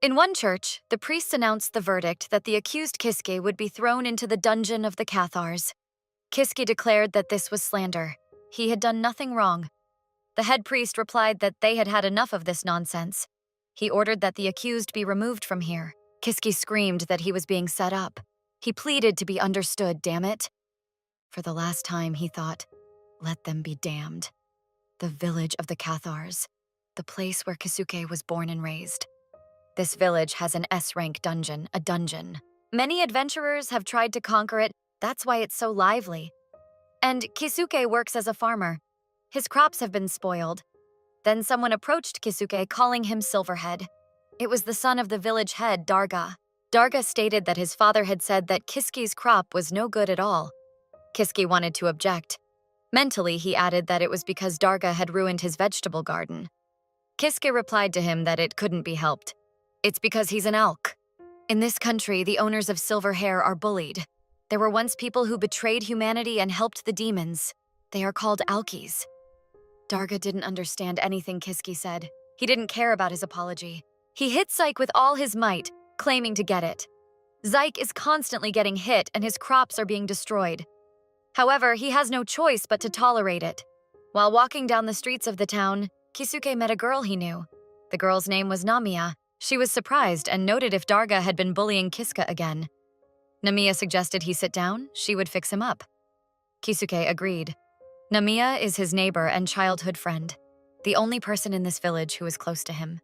In one church, the priests announced the verdict that the accused Kisuke would be thrown into the dungeon of the Cathars. Kisuke declared that this was slander. He had done nothing wrong. The head priest replied that they had had enough of this nonsense. He ordered that the accused be removed from here. Kisuke screamed that he was being set up. He pleaded to be understood, damn it. For the last time, he thought, let them be damned. The village of the Cathars, the place where Kisuke was born and raised. This village has an S-rank dungeon, a dungeon. Many adventurers have tried to conquer it, that's why it's so lively. And Kisuke works as a farmer. His crops have been spoiled. Then someone approached Kisuke, calling him Silverhead. It was the son of the village head, Darga. Darga stated that his father had said that Kisuke's crop was no good at all. Kisuke wanted to object. Mentally, he added that it was because Darga had ruined his vegetable garden. Kisuke replied to him that it couldn't be helped. It's because he's an elk. In this country, the owners of silver hair are bullied. There were once people who betrayed humanity and helped the demons. They are called alkies. Darga didn't understand anything Kisuke said. He didn't care about his apology. He hit Zyke with all his might, claiming to get it. Zyke is constantly getting hit and his crops are being destroyed. However, he has no choice but to tolerate it. While walking down the streets of the town, Kisuke met a girl he knew. The girl's name was Namiya. She was surprised and noted if Darga had been bullying Kisuke again. Namiya suggested he sit down, she would fix him up. Kisuke agreed. Namiya is his neighbor and childhood friend, the only person in this village who is close to him.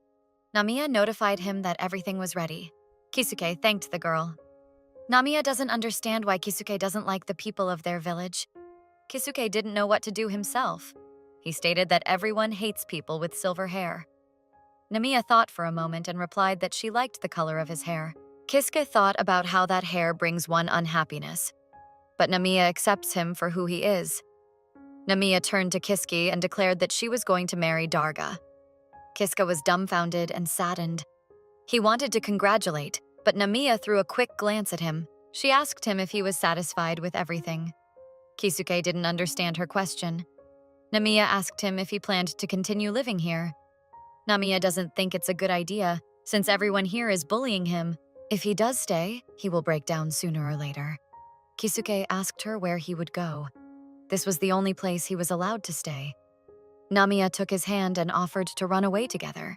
Namiya notified him that everything was ready. Kisuke thanked the girl. Namiya doesn't understand why Kisuke doesn't like the people of their village. Kisuke didn't know what to do himself. He stated that everyone hates people with silver hair. Namiya thought for a moment and replied that she liked the color of his hair. Kisuke thought about how that hair brings one unhappiness. But Namiya accepts him for who he is. Namiya turned to Kisuke and declared that she was going to marry Darga. Kisuke was dumbfounded and saddened. He wanted to congratulate, but Namiya threw a quick glance at him. She asked him if he was satisfied with everything. Kisuke didn't understand her question. Namiya asked him if he planned to continue living here. Namiya doesn't think it's a good idea, since everyone here is bullying him. If he does stay, he will break down sooner or later. Kisuke asked her where he would go. This was the only place he was allowed to stay. Namiya took his hand and offered to run away together.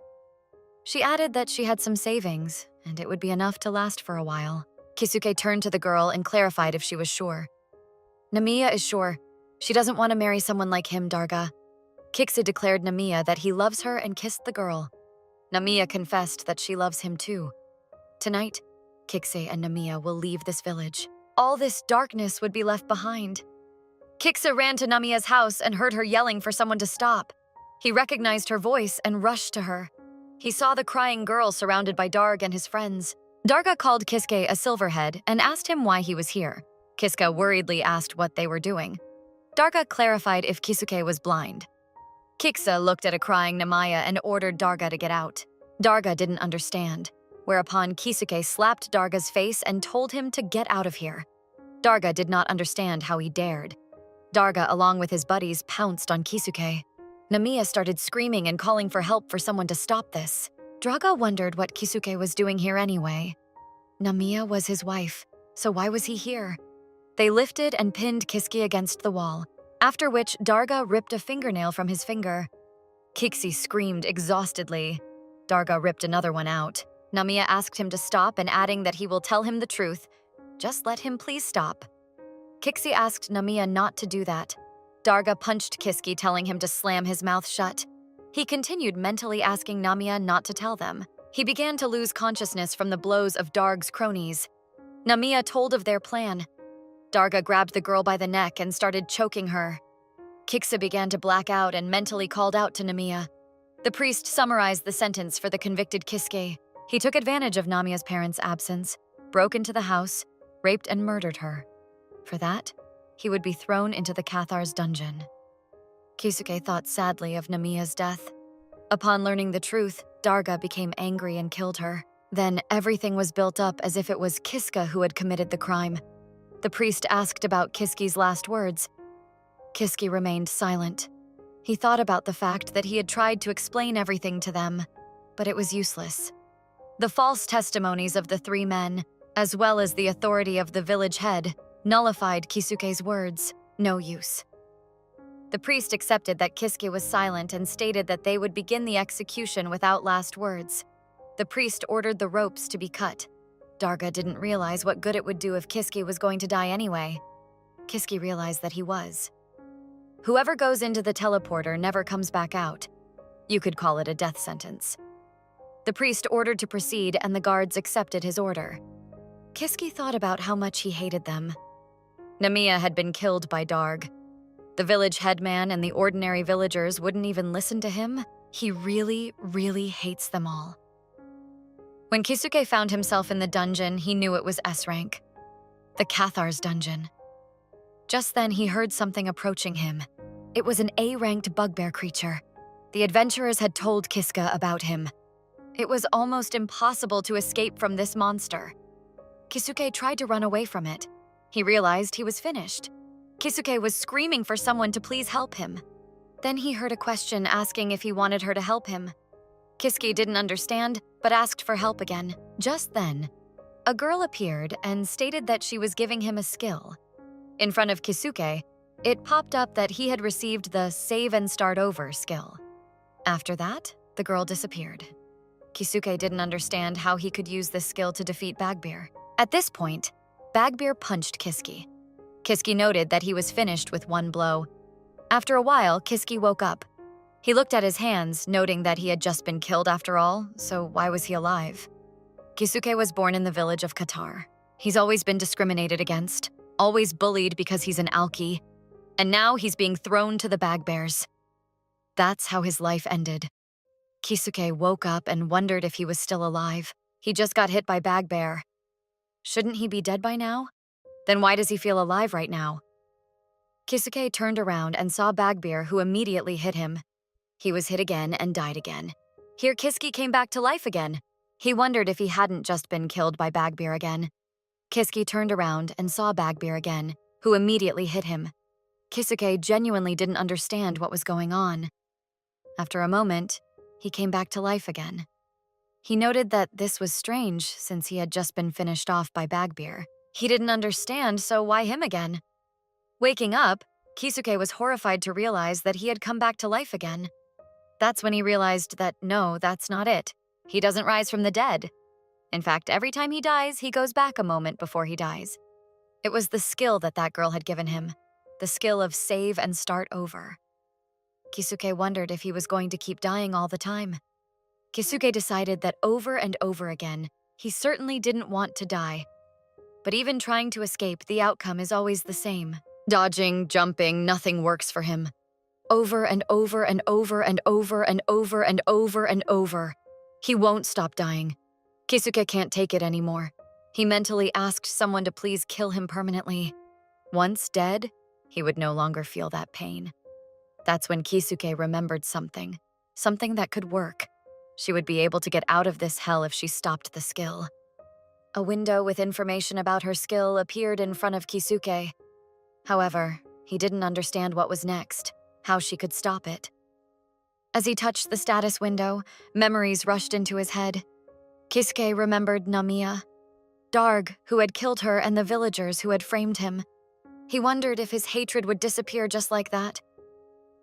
She added that she had some savings, and it would be enough to last for a while. Kisuke turned to the girl and clarified if she was sure. Namiya is sure. She doesn't want to marry someone like him, Darga. Kisuke declared Namiya that he loves her and kissed the girl. Namiya confessed that she loves him too. Tonight, Kisuke and Namiya will leave this village. All this darkness would be left behind. Kisuke ran to Namiya's house and heard her yelling for someone to stop. He recognized her voice and rushed to her. He saw the crying girl surrounded by Darga and his friends. Darga called Kisuke a silverhead and asked him why he was here. Kisuke worriedly asked what they were doing. Darga clarified if Kisuke was blind. Kisuke looked at a crying Namiya and ordered Darga to get out. Darga didn't understand, whereupon Kisuke slapped Darga's face and told him to get out of here. Darga did not understand how he dared. Darga, along with his buddies, pounced on Kisuke. Namiya started screaming and calling for help for someone to stop this. Darga wondered what Kisuke was doing here anyway. Namiya was his wife, so why was he here? They lifted and pinned Kisuke against the wall, after which Darga ripped a fingernail from his finger. Kisuke screamed exhaustedly. Darga ripped another one out. Namiya asked him to stop and adding that he will tell him the truth. Just let him please stop. Kisuke asked Namiya not to do that. Darga punched Kisuke, telling him to slam his mouth shut. He continued mentally asking Namiya not to tell them. He began to lose consciousness from the blows of Darga's cronies. Namiya told of their plan. Darga grabbed the girl by the neck and started choking her. Kisuke began to black out and mentally called out to Namiya. The priest summarized the sentence for the convicted Kisuke. He took advantage of Namiya's parents' absence, broke into the house, raped and murdered her. For that, he would be thrown into the Cathar's dungeon. Kisuke thought sadly of Namiya's death. Upon learning the truth, Darga became angry and killed her. Then everything was built up as if it was Kisuke who had committed the crime. The priest asked about Kisuke's last words. Kisuke remained silent. He thought about the fact that he had tried to explain everything to them, but it was useless. The false testimonies of the three men, as well as the authority of the village head, nullified Kisuke's words. No use. The priest accepted that Kisuke was silent and stated that they would begin the execution without last words. The priest ordered the ropes to be cut. Darga didn't realize what good it would do if Kisuke was going to die anyway. Kisuke realized that he was. Whoever goes into the teleporter never comes back out. You could call it a death sentence. The priest ordered to proceed, and the guards accepted his order. Kisuke thought about how much he hated them. Namiya had been killed by Darg. The village headman and the ordinary villagers wouldn't even listen to him. He really, really hates them all. When Kisuke found himself in the dungeon, he knew it was S rank. The Cathar's dungeon. Just then, he heard something approaching him. It was an A-ranked bugbear creature. The adventurers had told Kisuke about him. It was almost impossible to escape from this monster. Kisuke tried to run away from it. He realized he was finished. Kisuke was screaming for someone to please help him. Then he heard a question asking if he wanted her to help him. Kisuke didn't understand, but asked for help again. Just then, a girl appeared and stated that she was giving him a skill. In front of Kisuke, it popped up that he had received the Save and Start Over skill. After that, the girl disappeared. Kisuke didn't understand how he could use this skill to defeat Bagbear. At this point, Bagbear punched Kisuke. Kisuke noted that he was finished with one blow. After a while, Kisuke woke up. He looked at his hands, noting that he had just been killed after all, so why was he alive? Kisuke was born in the village of Qatar. He's always been discriminated against, always bullied because he's an alki, and now he's being thrown to the Bagbears. That's how his life ended. Kisuke woke up and wondered if he was still alive. He just got hit by Bagbear. Shouldn't he be dead by now? Then why does he feel alive right now? Kisuke turned around and saw Bagbear, who immediately hit him. He was hit again and died again. Here Kisuke came back to life again. He wondered if he hadn't just been killed by Bagbear again. Kisuke turned around and saw Bagbear again, who immediately hit him. Kisuke genuinely didn't understand what was going on. After a moment, he came back to life again. He noted that this was strange since he had just been finished off by Bagbear. He didn't understand, so why him again? Waking up, Kisuke was horrified to realize that he had come back to life again. That's when he realized that no, that's not it. He doesn't rise from the dead. In fact, every time he dies, he goes back a moment before he dies. It was the skill that girl had given him, the skill of Save and Start Over. Kisuke wondered if he was going to keep dying all the time. Kisuke decided that over and over again, he certainly didn't want to die. But even trying to escape, the outcome is always the same. Dodging, jumping, nothing works for him. Over and over and over and over and over and over and over. He won't stop dying. Kisuke can't take it anymore. He mentally asked someone to please kill him permanently. Once dead, he would no longer feel that pain. That's when Kisuke remembered something that could work. She would be able to get out of this hell if she stopped the skill. A window with information about her skill appeared in front of Kisuke. However, he didn't understand what was next, how she could stop it. As he touched the status window, memories rushed into his head. Kisuke remembered Namiya, Darg, who had killed her, and the villagers who had framed him. He wondered if his hatred would disappear just like that.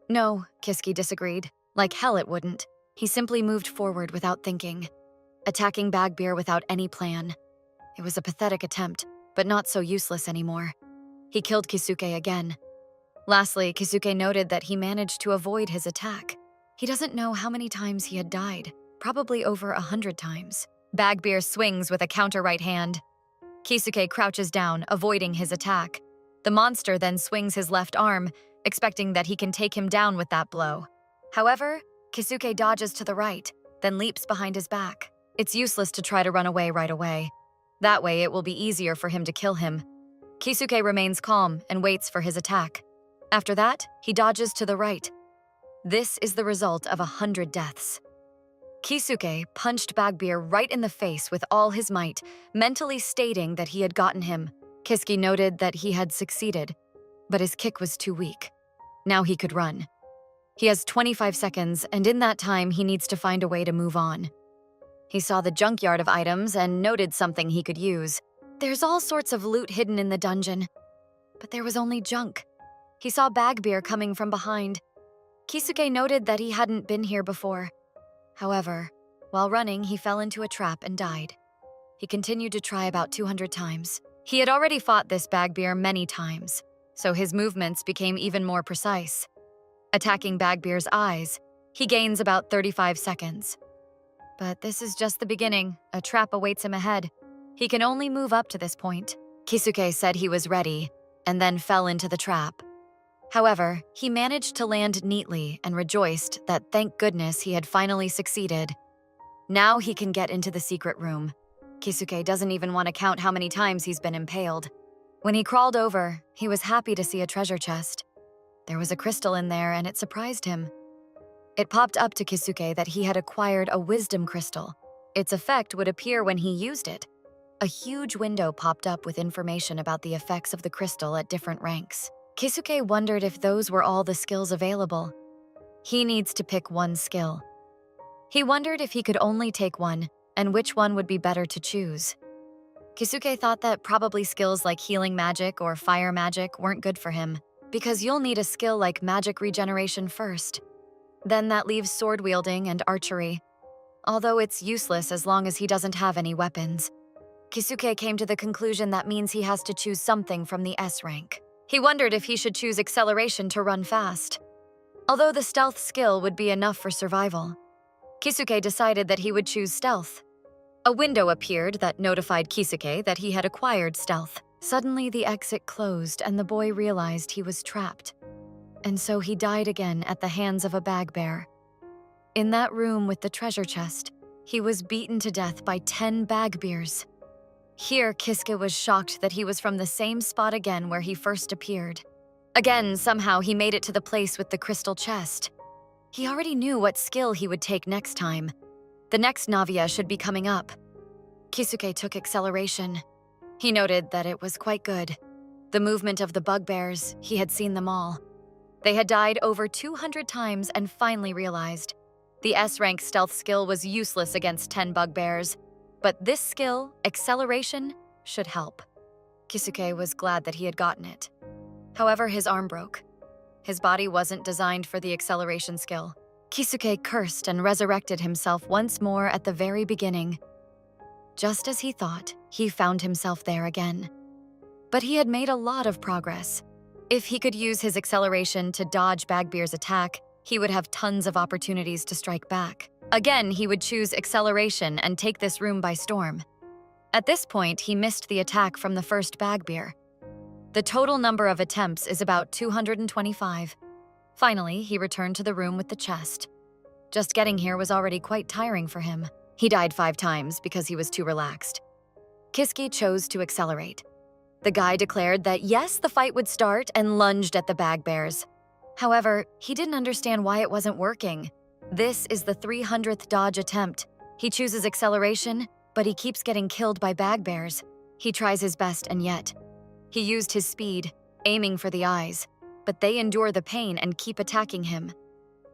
No, Kisuke disagreed. Like hell it wouldn't. He simply moved forward without thinking, attacking Bagbear without any plan. It was a pathetic attempt, but not so useless anymore. He killed Kisuke again. Lastly, Kisuke noted that he managed to avoid his attack. He doesn't know how many times he had died, probably over 100 times. Bagbear swings with a counter right hand. Kisuke crouches down, avoiding his attack. The monster then swings his left arm, expecting that he can take him down with that blow. However, Kisuke dodges to the right, then leaps behind his back. It's useless to try to run away right away. That way it will be easier for him to kill him. Kisuke remains calm and waits for his attack. After that, he dodges to the right. This is the result of 100 deaths. Kisuke punched Bagbear right in the face with all his might, mentally stating that he had gotten him. Kisuke noted that he had succeeded, but his kick was too weak. Now he could run. He has 25 seconds, and in that time, he needs to find a way to move on. He saw the junkyard of items and noted something he could use. There's all sorts of loot hidden in the dungeon, but there was only junk. He saw Bagbear coming from behind. Kisuke noted that he hadn't been here before. However, while running, he fell into a trap and died. He continued to try about 200 times. He had already fought this Bagbear many times, so his movements became even more precise. Attacking Bagbear's eyes, he gains about 35 seconds. But this is just the beginning. A trap awaits him ahead. He can only move up to this point. Kisuke said he was ready, and then fell into the trap. However, he managed to land neatly and rejoiced that thank goodness he had finally succeeded. Now he can get into the secret room. Kisuke doesn't even want to count how many times he's been impaled. When he crawled over, he was happy to see a treasure chest. There was a crystal in there and it surprised him. It popped up to Kisuke that he had acquired a wisdom crystal. Its effect would appear when he used it. A huge window popped up with information about the effects of the crystal at different ranks. Kisuke wondered if those were all the skills available. He needs to pick one skill. He wondered if he could only take one, and which one would be better to choose. Kisuke thought that probably skills like healing magic or fire magic weren't good for him, because you'll need a skill like magic regeneration first. Then that leaves sword wielding and archery, although it's useless as long as he doesn't have any weapons. Kisuke came to the conclusion that means he has to choose something from the S rank. He wondered if he should choose acceleration to run fast. Although the stealth skill would be enough for survival, Kisuke decided that he would choose stealth. A window appeared that notified Kisuke that he had acquired stealth. Suddenly the exit closed and the boy realized he was trapped. And so he died again at the hands of a Bagbear. In that room with the treasure chest, he was beaten to death by 10 Bagbears. Here, Kisuke was shocked that he was from the same spot again where he first appeared. Again, somehow he made it to the place with the crystal chest. He already knew what skill he would take next time. The next Navia should be coming up. Kisuke took acceleration. He noted that it was quite good. The movement of the bugbears, he had seen them all. They had died over 200 times and finally realized the S-rank stealth skill was useless against 10 bugbears, but this skill, acceleration, should help. Kisuke was glad that he had gotten it. However, his arm broke. His body wasn't designed for the acceleration skill. Kisuke cursed and resurrected himself once more at the very beginning. Just as he thought, he found himself there again. But he had made a lot of progress. If he could use his acceleration to dodge Bagbear's attack, he would have tons of opportunities to strike back. Again, he would choose acceleration and take this room by storm. At this point, he missed the attack from the first Bagbear. The total number of attempts is about 225. Finally, he returned to the room with the chest. Just getting here was already quite tiring for him. He died 5 times because he was too relaxed. Kisuke chose to accelerate. The guy declared that yes, the fight would start and lunged at the Bagbears. However, he didn't understand why it wasn't working. This is the 300th dodge attempt. He chooses acceleration, but he keeps getting killed by Bagbears. He tries his best and yet. He used his speed, aiming for the eyes, but they endure the pain and keep attacking him.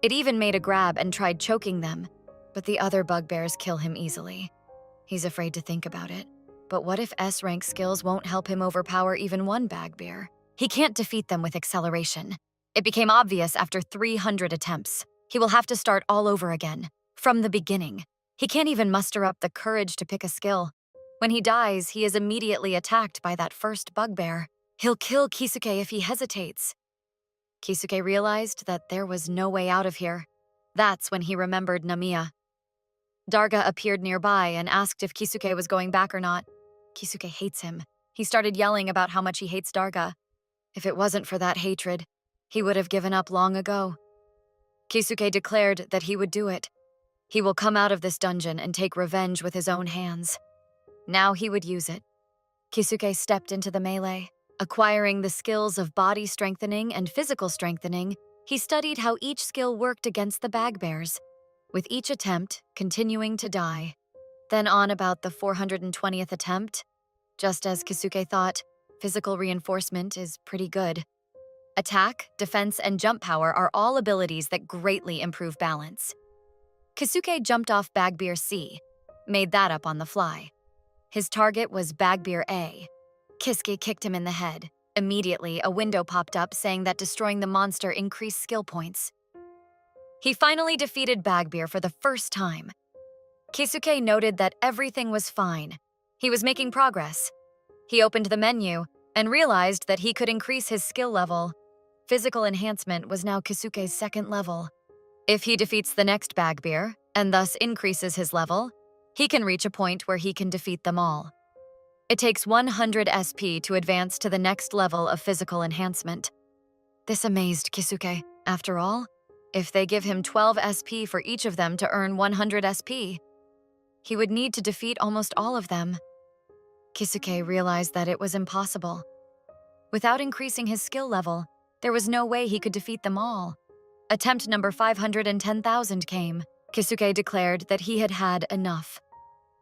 It even made a grab and tried choking them, but the other bugbears kill him easily. He's afraid to think about it. But what if S-rank skills won't help him overpower even one Bagbear? He can't defeat them with acceleration. It became obvious after 300 attempts. He will have to start all over again, from the beginning. He can't even muster up the courage to pick a skill. When he dies, he is immediately attacked by that first bugbear. He'll kill Kisuke if he hesitates. Kisuke realized that there was no way out of here. That's when he remembered Namiya. Darga appeared nearby and asked if Kisuke was going back or not. Kisuke hates him. He started yelling about how much he hates Darga. If it wasn't for that hatred, he would have given up long ago. Kisuke declared that he would do it. He will come out of this dungeon and take revenge with his own hands. Now he would use it. Kisuke stepped into the melee. Acquiring the skills of body strengthening and physical strengthening, he studied how each skill worked against the Bagbears, with each attempt continuing to die. Then on about the 420th attempt, just as Kisuke thought, physical reinforcement is pretty good. Attack, defense, and jump power are all abilities that greatly improve balance. Kisuke jumped off Bagbear C. made that up on the fly. His target was Bagbeer A. Kisuke kicked him in the head. Immediately, a window popped up saying that destroying the monster increased skill points. He finally defeated Bagbeer for the first time. Kisuke noted that everything was fine. He was making progress. He opened the menu and realized that he could increase his skill level. Physical enhancement was now Kisuke's second level. If he defeats the next Bagbeer, and thus increases his level, he can reach a point where he can defeat them all. It takes 100 SP to advance to the next level of physical enhancement. This amazed Kisuke. After all, if they give him 12 SP for each of them to earn 100 SP, he would need to defeat almost all of them. Kisuke realized that it was impossible. Without increasing his skill level, there was no way he could defeat them all. Attempt number 510,000 came. Kisuke declared that he had had enough.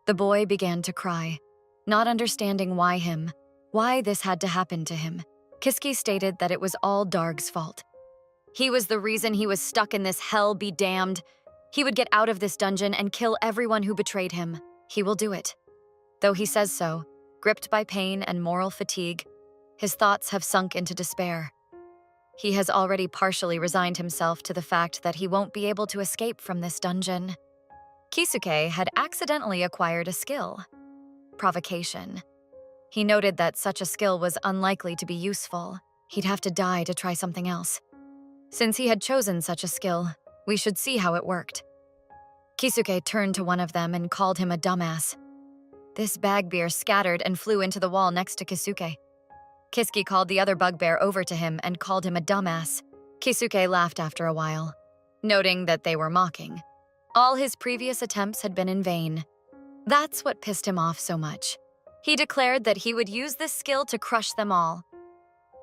The boy began to cry, not understanding why this had to happen to him. Kisuke stated that it was all Darg's fault. He was the reason he was stuck in this hell be damned. He would get out of this dungeon and kill everyone who betrayed him. He will do it. Though he says so, gripped by pain and moral fatigue, his thoughts have sunk into despair. He has already partially resigned himself to the fact that he won't be able to escape from this dungeon. Kisuke had accidentally acquired a skill: provocation. He noted that such a skill was unlikely to be useful. He'd have to die to try something else. Since he had chosen such a skill, we should see how it worked. Kisuke turned to one of them and called him a dumbass. This Bagbeer scattered and flew into the wall next to Kisuke. Kisuke called the other bugbear over to him and called him a dumbass. Kisuke laughed after a while, noting that they were mocking. All his previous attempts had been in vain. That's what pissed him off so much. He declared that he would use this skill to crush them all.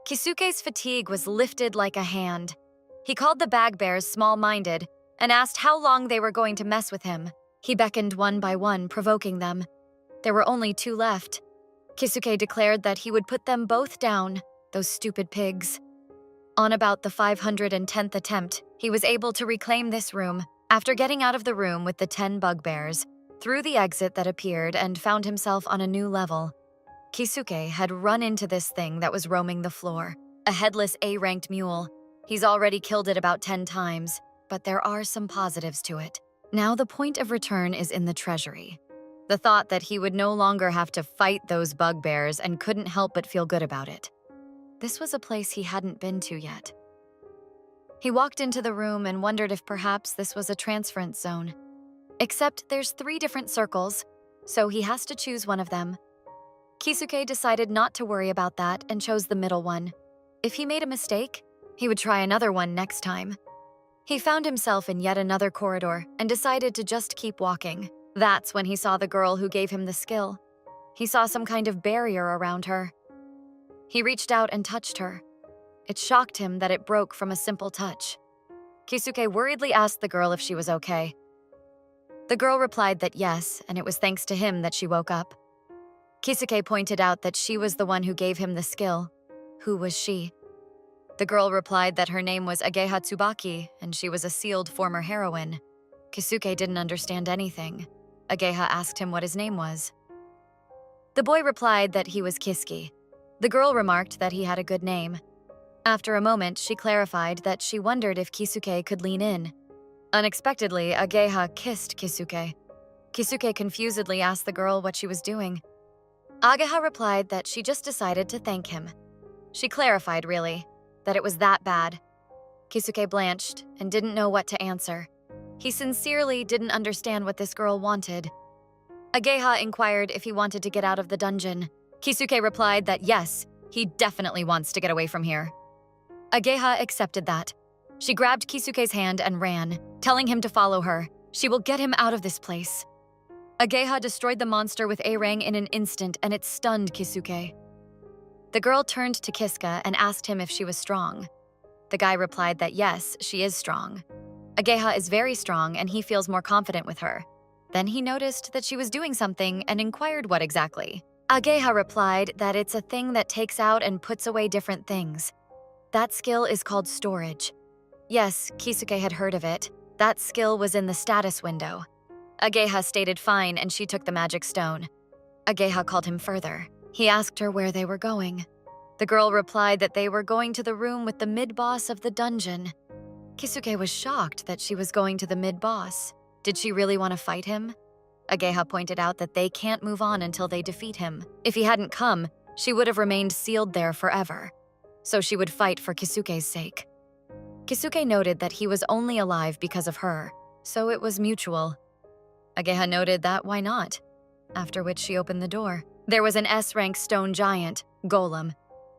Kisuke's fatigue was lifted like a hand. He called the bagbears small-minded and asked how long they were going to mess with him. He beckoned one by one, provoking them. There were only 2 left. Kisuke declared that he would put them both down, those stupid pigs. On about the 510th attempt, he was able to reclaim this room. After getting out of the room with the 10 bugbears, through the exit that appeared and found himself on a new level, Kisuke had run into this thing that was roaming the floor, a headless A-ranked mule. He's already killed it about 10 times, but there are some positives to it. Now the point of return is in the treasury. The thought that he would no longer have to fight those bugbears and couldn't help but feel good about it. This was a place he hadn't been to yet. He walked into the room and wondered if perhaps this was a transference zone. Except there's 3 different circles, so he has to choose one of them. Kisuke decided not to worry about that and chose the middle one. If he made a mistake, he would try another one next time. He found himself in yet another corridor and decided to just keep walking. That's when he saw the girl who gave him the skill. He saw some kind of barrier around her. He reached out and touched her. It shocked him that it broke from a simple touch. Kisuke worriedly asked the girl if she was okay. The girl replied that yes, and it was thanks to him that she woke up. Kisuke pointed out that she was the one who gave him the skill. Who was she? The girl replied that her name was Ageha Tsubaki, and she was a sealed former heroine. Kisuke didn't understand anything. Ageha asked him what his name was. The boy replied that he was Kisuke. The girl remarked that he had a good name. After a moment, she clarified that she wondered if Kisuke could lean in. Unexpectedly, Ageha kissed Kisuke. Kisuke confusedly asked the girl what she was doing. Ageha replied that she just decided to thank him. She clarified, really, that it was that bad. Kisuke blanched and didn't know what to answer. He sincerely didn't understand what this girl wanted. Ageha inquired if he wanted to get out of the dungeon. Kisuke replied that yes, he definitely wants to get away from here. Ageha accepted that. She grabbed Kisuke's hand and ran, telling him to follow her. She will get him out of this place. Ageha destroyed the monster with A-Rang in an instant, and it stunned Kisuke. The girl turned to Kisuke and asked him if she was strong. The guy replied that yes, she is strong. Ageha is very strong, and he feels more confident with her. Then he noticed that she was doing something and inquired what exactly. Ageha replied that it's a thing that takes out and puts away different things. That skill is called storage. Yes, Kisuke had heard of it. That skill was in the status window. Ageha stated fine and she took the magic stone. Ageha called him further. He asked her where they were going. The girl replied that they were going to the room with the mid-boss of the dungeon. Kisuke was shocked that she was going to the mid-boss. Did she really want to fight him? Ageha pointed out that they can't move on until they defeat him. If he hadn't come, she would have remained sealed there forever. So she would fight for Kisuke's sake. Kisuke noted that he was only alive because of her, so it was mutual. Ageha noted that why not? After which she opened the door. There was an S-rank stone giant, Golem.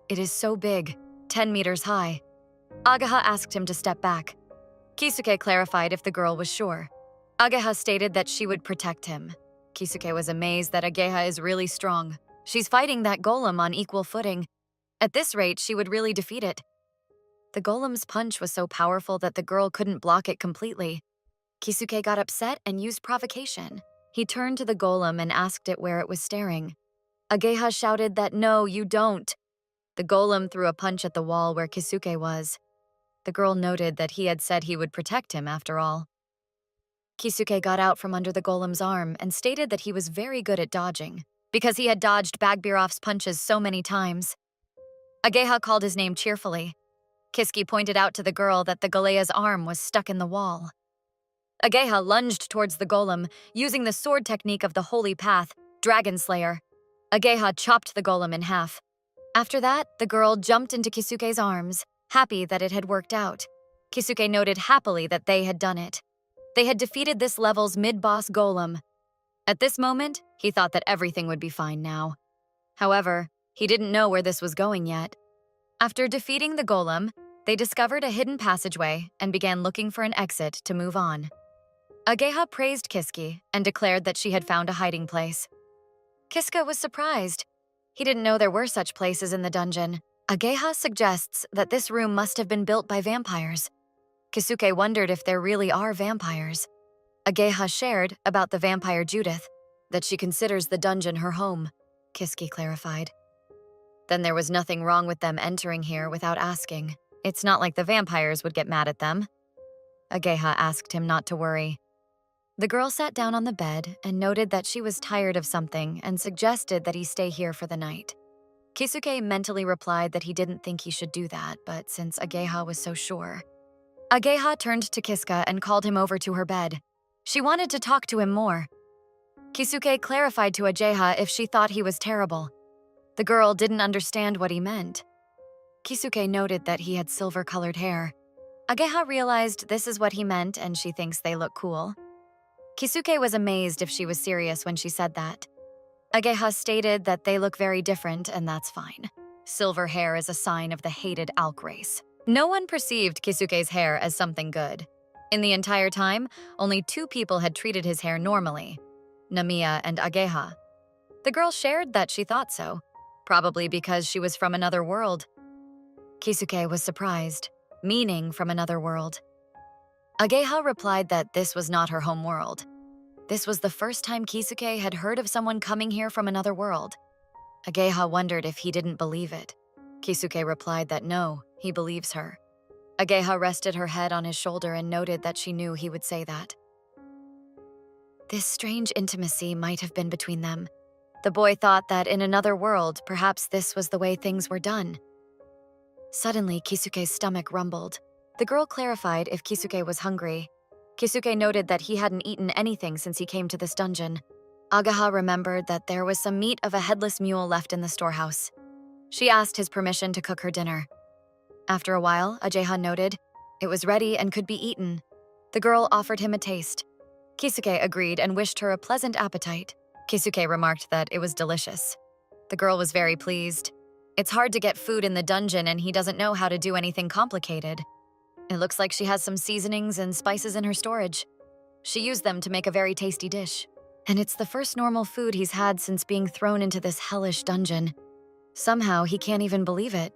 It is so big, 10 meters high. Ageha asked him to step back. Kisuke clarified if the girl was sure. Ageha stated that she would protect him. Kisuke was amazed that Ageha is really strong. She's fighting that golem on equal footing. At this rate, she would really defeat it. The golem's punch was so powerful that the girl couldn't block it completely. Kisuke got upset and used provocation. He turned to the golem and asked it where it was staring. Ageha shouted that no, you don't. The golem threw a punch at the wall where Kisuke was. The girl noted that he had said he would protect him after all. Kisuke got out from under the golem's arm and stated that he was very good at dodging, because he had dodged Bagbirov's punches so many times. Ageha called his name cheerfully. Kiski pointed out to the girl that the Galea's arm was stuck in the wall. Ageha lunged towards the golem, using the sword technique of the Holy Path, Dragon Slayer. Ageha chopped the golem in half. After that, the girl jumped into Kisuke's arms, happy that it had worked out. Kisuke noted happily that they had done it. They had defeated this level's mid-boss golem. At this moment, he thought that everything would be fine now. However, he didn't know where this was going yet. After defeating the golem, they discovered a hidden passageway and began looking for an exit to move on. Ageha praised Kiski and declared that she had found a hiding place. Kiska was surprised. He didn't know there were such places in the dungeon. Ageha suggests that this room must have been built by vampires. Kisuke wondered if there really are vampires. Ageha shared about the vampire Judith, that she considers the dungeon her home, Kiski clarified. Then there was nothing wrong with them entering here without asking. It's not like the vampires would get mad at them. Ageha asked him not to worry. The girl sat down on the bed and noted that she was tired of something and suggested that he stay here for the night. Kisuke mentally replied that he didn't think he should do that, but since Ageha was so sure. Ageha turned to Kiska and called him over to her bed. She wanted to talk to him more. Kisuke clarified to Ageha if she thought he was terrible. The girl didn't understand what he meant. Kisuke noted that he had silver-colored hair. Ageha realized this is what he meant and she thinks they look cool. Kisuke was amazed if she was serious when she said that. Ageha stated that they look very different and that's fine. Silver hair is a sign of the hated Alk race. No one perceived Kisuke's hair as something good. In the entire time, only 2 people had treated his hair normally, Namiya and Ageha. The girl shared that she thought so, probably because she was from another world. Kisuke was surprised, meaning from another world. Ageha replied that this was not her home world. This was the first time Kisuke had heard of someone coming here from another world. Ageha wondered if he didn't believe it. Kisuke replied that no, he believes her. Ageha rested her head on his shoulder and noted that she knew he would say that. This strange intimacy might have been between them. The boy thought that in another world, perhaps this was the way things were done. Suddenly, Kisuke's stomach rumbled. The girl clarified if Kisuke was hungry. Kisuke noted that he hadn't eaten anything since he came to this dungeon. Ageha remembered that there was some meat of a headless mule left in the storehouse. She asked his permission to cook her dinner. After a while, Ageha noted, it was ready and could be eaten. The girl offered him a taste. Kisuke agreed and wished her a pleasant appetite. Kisuke remarked that it was delicious. The girl was very pleased. It's hard to get food in the dungeon and he doesn't know how to do anything complicated. It looks like she has some seasonings and spices in her storage. She used them to make a very tasty dish. And it's the first normal food he's had since being thrown into this hellish dungeon. Somehow, he can't even believe it.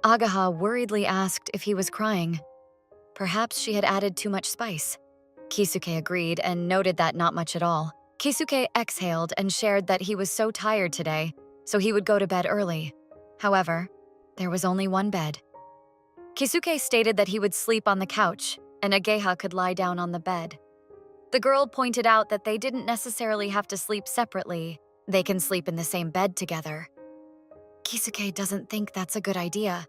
Ageha worriedly asked if he was crying. Perhaps she had added too much spice. Kisuke agreed and noted that not much at all. Kisuke exhaled and shared that he was so tired today, so he would go to bed early. However, there was only one bed. Kisuke stated that he would sleep on the couch, and Ageha could lie down on the bed. The girl pointed out that they didn't necessarily have to sleep separately. They can sleep in the same bed together. Kisuke doesn't think that's a good idea.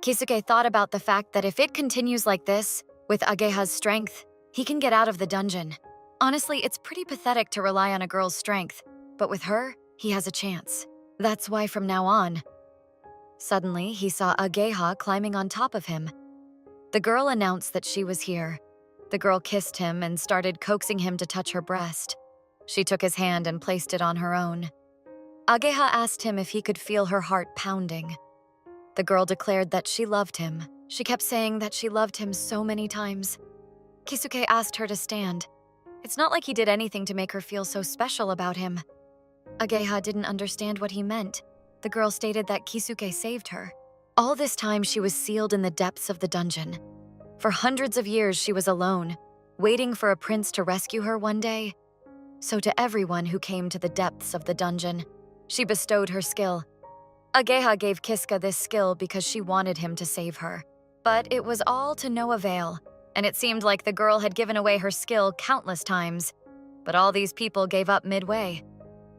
Kisuke thought about the fact that if it continues like this, with Ageha's strength, he can get out of the dungeon. Honestly, it's pretty pathetic to rely on a girl's strength, but with her, he has a chance. That's why from now on. Suddenly, he saw Ageha climbing on top of him. The girl announced that she was here. The girl kissed him and started coaxing him to touch her breast. She took his hand and placed it on her own. Ageha asked him if he could feel her heart pounding. The girl declared that she loved him. She kept saying that she loved him so many times. Kisuke asked her to stand. It's not like he did anything to make her feel so special about him. Ageha didn't understand what he meant. The girl stated that Kisuke saved her. All this time she was sealed in the depths of the dungeon. For hundreds of years she was alone, waiting for a prince to rescue her one day. So to everyone who came to the depths of the dungeon, she bestowed her skill. Ageha gave Kisuke this skill because she wanted him to save her. But it was all to no avail, and it seemed like the girl had given away her skill countless times. But all these people gave up midway.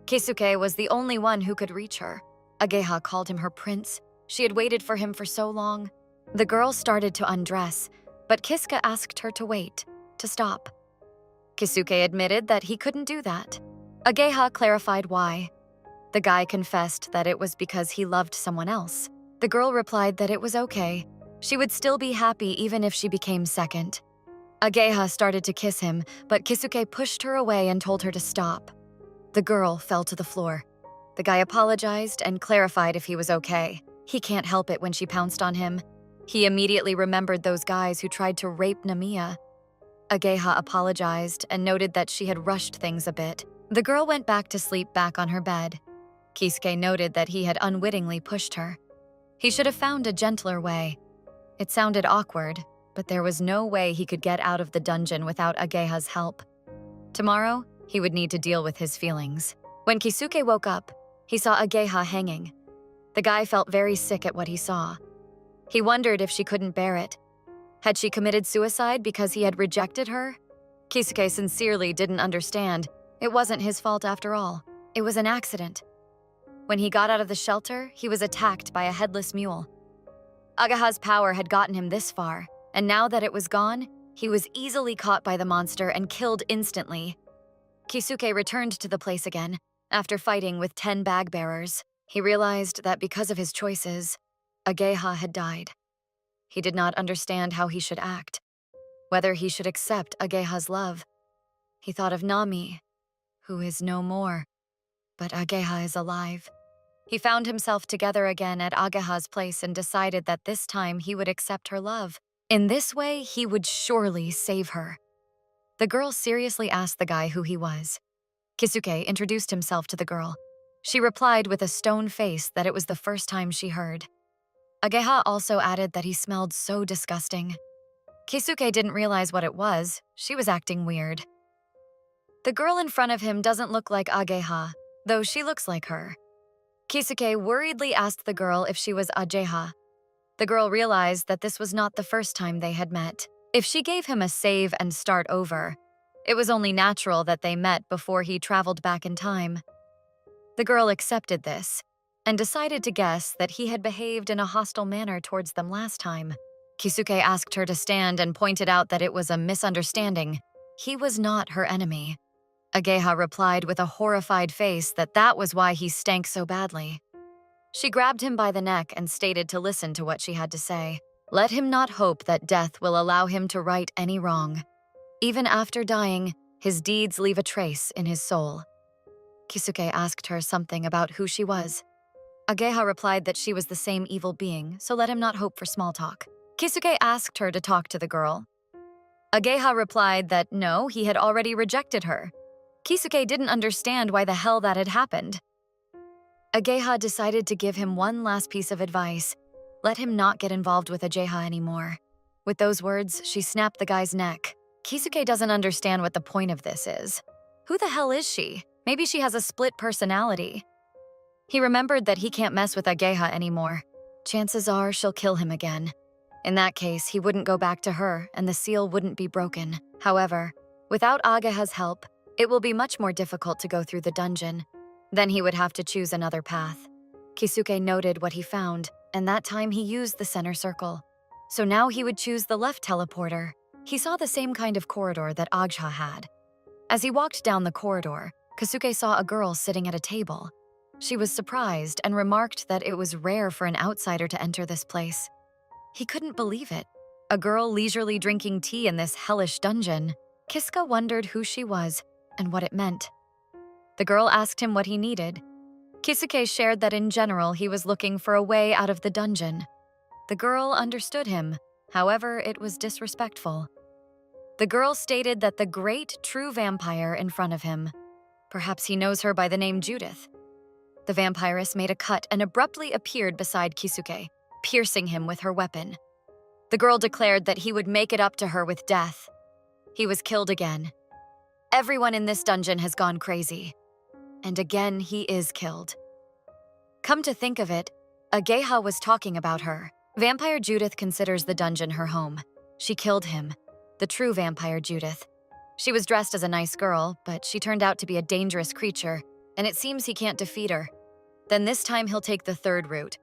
Kisuke was the only one who could reach her. Ageha called him her prince. She had waited for him for so long. The girl started to undress, but Kisuke asked her to wait, to stop. Kisuke admitted that he couldn't do that. Ageha clarified why. The guy confessed that it was because he loved someone else. The girl replied that it was okay. She would still be happy even if she became second. Ageha started to kiss him, but Kisuke pushed her away and told her to stop. The girl fell to the floor. The guy apologized and clarified if he was okay. He can't help it when she pounced on him. He immediately remembered those guys who tried to rape Namiya. Ageha apologized and noted that she had rushed things a bit. The girl went back to sleep back on her bed. Kisuke noted that he had unwittingly pushed her. He should have found a gentler way. It sounded awkward, but there was no way he could get out of the dungeon without Ageha's help. Tomorrow, he would need to deal with his feelings. When Kisuke woke up, he saw Ageha hanging. The guy felt very sick at what he saw. He wondered if she couldn't bear it. Had she committed suicide because he had rejected her? Kisuke sincerely didn't understand. It wasn't his fault after all. It was an accident. When he got out of the shelter, he was attacked by a headless mule. Ageha's power had gotten him this far, and now that it was gone, he was easily caught by the monster and killed instantly. Kisuke returned to the place again, after fighting with 10 bag-bearers. He realized that because of his choices, Ageha had died. He did not understand how he should act, whether he should accept Ageha's love. He thought of Nami, who is no more, but Ageha is alive. He found himself together again at Ageha's place and decided that this time he would accept her love. In this way, he would surely save her. The girl seriously asked the guy who he was. Kisuke introduced himself to the girl. She replied with a stone face that it was the first time she heard. Ageha also added that he smelled so disgusting. Kisuke didn't realize what it was. She was acting weird. The girl in front of him doesn't look like Ageha, though she looks like her. Kisuke worriedly asked the girl if she was Ageha. The girl realized that this was not the first time they had met. If she gave him a save and start over, it was only natural that they met before he traveled back in time. The girl accepted this and decided to guess that he had behaved in a hostile manner towards them last time. Kisuke asked her to stand and pointed out that it was a misunderstanding. He was not her enemy. Ageha replied with a horrified face that was why he stank so badly. She grabbed him by the neck and stated to listen to what she had to say. Let him not hope that death will allow him to right any wrong. Even after dying, his deeds leave a trace in his soul. Kisuke asked her something about who she was. Ageha replied that she was the same evil being, so let him not hope for small talk. Kisuke asked her to talk to the girl. Ageha replied that no, he had already rejected her. Kisuke didn't understand why the hell that had happened. Ageha decided to give him one last piece of advice. Let him not get involved with Ageha anymore. With those words, she snapped the guy's neck. Kisuke doesn't understand what the point of this is. Who the hell is she? Maybe she has a split personality. He remembered that he can't mess with Ageha anymore. Chances are she'll kill him again. In that case, he wouldn't go back to her and the seal wouldn't be broken. However, Without Ageha's help, it will be much more difficult to go through the dungeon. Then he would have to choose another path. Kisuke noted what he found, and that time he used the center circle. So now he would choose the left teleporter. He saw the same kind of corridor that Ageha had. As he walked down the corridor, Kisuke saw a girl sitting at a table. She was surprised and remarked that it was rare for an outsider to enter this place. He couldn't believe it. A girl leisurely drinking tea in this hellish dungeon. Kisuke wondered who she was and what it meant. The girl asked him what he needed. Kisuke shared that in general he was looking for a way out of the dungeon. The girl understood him, however, it was disrespectful. The girl stated that the great, true vampire in front of him. Perhaps he knows her by the name Judith. The vampiress made a cut and abruptly appeared beside Kisuke, piercing him with her weapon. The girl declared that he would make it up to her with death. He was killed again. Everyone in this dungeon has gone crazy. And again, he is killed. Come to think of it, Ageha was talking about her. Vampire Judith considers the dungeon her home. She killed him, the true vampire Judith. She was dressed as a nice girl, but she turned out to be a dangerous creature, and it seems he can't defeat her. Then this time he'll take the third route.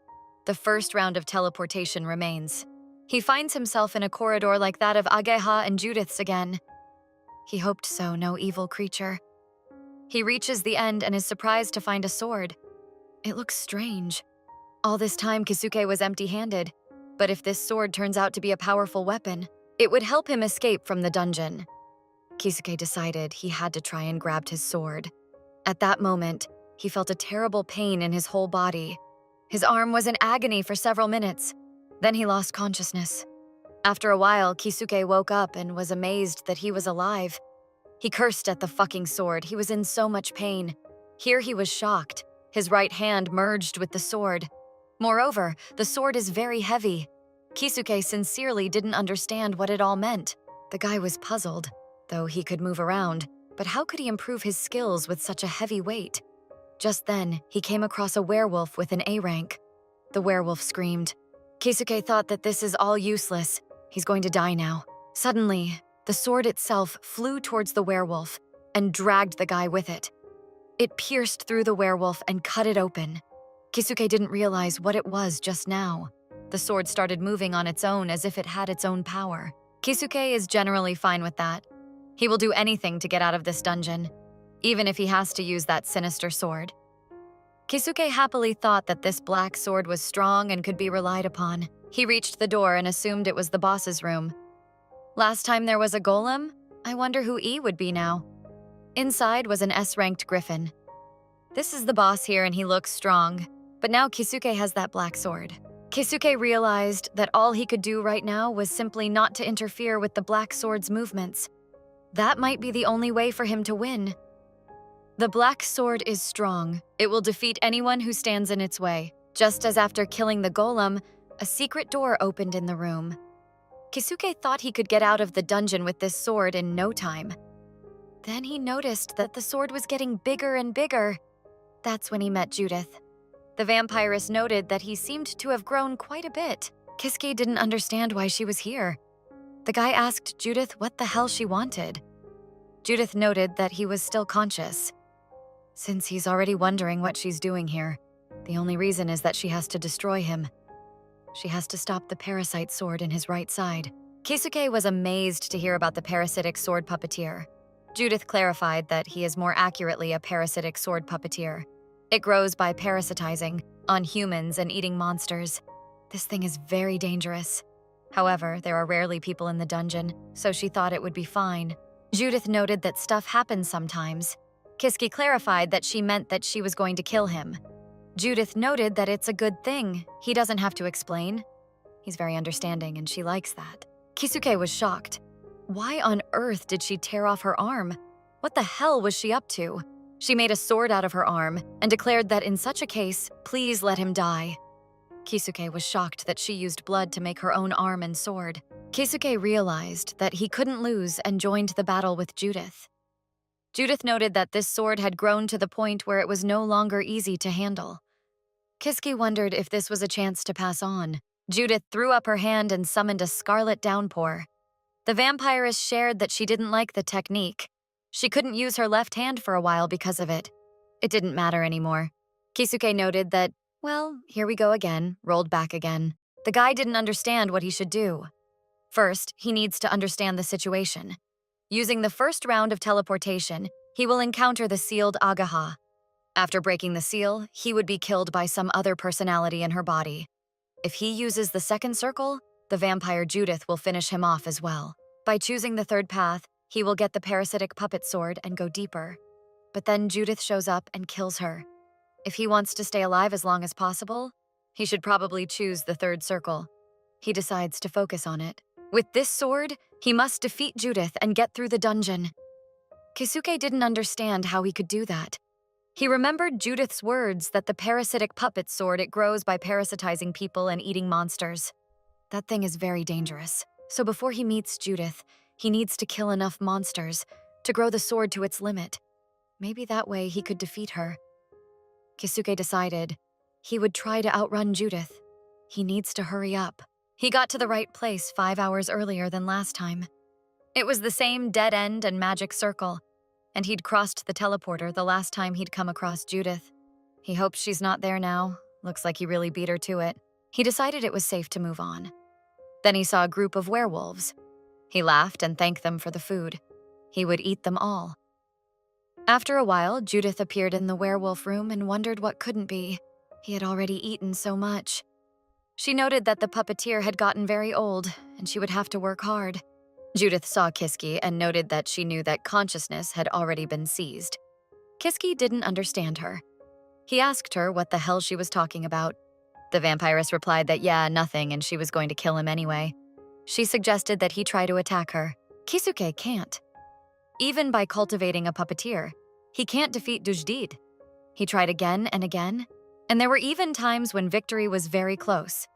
The first round of teleportation remains. He finds himself in a corridor like that of Ageha and Judith's again. He hoped so, no evil creature. He reaches the end and is surprised to find a sword. It looks strange. All this time Kisuke was empty-handed, but if this sword turns out to be a powerful weapon, it would help him escape from the dungeon. Kisuke decided he had to try and grab his sword. At that moment, he felt a terrible pain in his whole body. His arm was in agony for several minutes. Then he lost consciousness. After a while, Kisuke woke up and was amazed that he was alive. He cursed at the fucking sword. He was in so much pain. Here he was shocked. His right hand merged with the sword. Moreover, the sword is very heavy. Kisuke sincerely didn't understand what it all meant. The guy was puzzled, though he could move around. But how could he improve his skills with such a heavy weight? Just then, he came across a werewolf with an A rank. The werewolf screamed. Kisuke thought that this is all useless. He's going to die now. Suddenly, the sword itself flew towards the werewolf and dragged the guy with it. It pierced through the werewolf and cut it open. Kisuke didn't realize what it was just now. The sword started moving on its own as if it had its own power. Kisuke is generally fine with that. He will do anything to get out of this dungeon, even if he has to use that sinister sword. Kisuke happily thought that this black sword was strong and could be relied upon. He reached the door and assumed it was the boss's room. Last time there was a golem? I wonder who E would be now. Inside was an S-ranked griffin. This is the boss here and he looks strong, but now Kisuke has that black sword. Kisuke realized that all he could do right now was simply not to interfere with the black sword's movements. That might be the only way for him to win. The black sword is strong. It will defeat anyone who stands in its way. Just as after killing the golem, a secret door opened in the room. Kisuke thought he could get out of the dungeon with this sword in no time. Then he noticed that the sword was getting bigger and bigger. That's when he met Judith. The vampiress noted that he seemed to have grown quite a bit. Kisuke didn't understand why she was here. The guy asked Judith what the hell she wanted. Judith noted that he was still conscious. Since he's already wondering what she's doing here, the only reason is that she has to destroy him. She has to stop the parasite sword in his right side. Kisuke was amazed to hear about the parasitic sword puppeteer. Judith clarified that he is more accurately a parasitic sword puppeteer. It grows by parasitizing on humans and eating monsters. This thing is very dangerous. However, there are rarely people in the dungeon, so she thought it would be fine. Judith noted that stuff happens sometimes. Kisuke clarified that she meant that she was going to kill him. Judith noted that it's a good thing. He doesn't have to explain. He's very understanding and she likes that. Kisuke was shocked. Why on earth did she tear off her arm? What the hell was she up to? She made a sword out of her arm and declared that in such a case, please let him die. Kisuke was shocked that she used blood to make her own arm and sword. Kisuke realized that he couldn't lose and joined the battle with Judith. Judith noted that this sword had grown to the point where it was no longer easy to handle. Kisuke wondered if this was a chance to pass on. Judith threw up her hand and summoned a scarlet downpour. The vampiress shared that she didn't like the technique. She couldn't use her left hand for a while because of it. It didn't matter anymore. Kisuke noted that, well, here we go again, rolled back again. The guy didn't understand what he should do. First, he needs to understand the situation. Using the first round of teleportation, he will encounter the sealed Agaha. After breaking the seal, he would be killed by some other personality in her body. If he uses the second circle, the vampire Judith will finish him off as well. By choosing the third path, he will get the parasitic puppet sword and go deeper. But then Judith shows up and kills her. If he wants to stay alive as long as possible, he should probably choose the third circle. He decides to focus on it. With this sword, he must defeat Judith and get through the dungeon. Kisuke didn't understand how he could do that. He remembered Judith's words that the parasitic puppet sword, it grows by parasitizing people and eating monsters. That thing is very dangerous. So before he meets Judith, he needs to kill enough monsters to grow the sword to its limit. Maybe that way he could defeat her. Kisuke decided he would try to outrun Judith. He needs to hurry up. He got to the right place 5 hours earlier than last time. It was the same dead end and magic circle, and he'd crossed the teleporter the last time he'd come across Judith. He hopes she's not there now. Looks like he really beat her to it. He decided it was safe to move on. Then he saw a group of werewolves. He laughed and thanked them for the food. He would eat them all. After a while, Judith appeared in the werewolf room and wondered what couldn't be. He had already eaten so much. She noted that the puppeteer had gotten very old, and she would have to work hard. Judith saw Kiski and noted that she knew that consciousness had already been seized. Kiski didn't understand her. He asked her what the hell she was talking about. The vampiress replied that yeah, nothing, and she was going to kill him anyway. She suggested that he try to attack her. Kisuke can't. Even by cultivating a puppeteer, he can't defeat Dujdid. He tried again and again, and there were even times when victory was very close.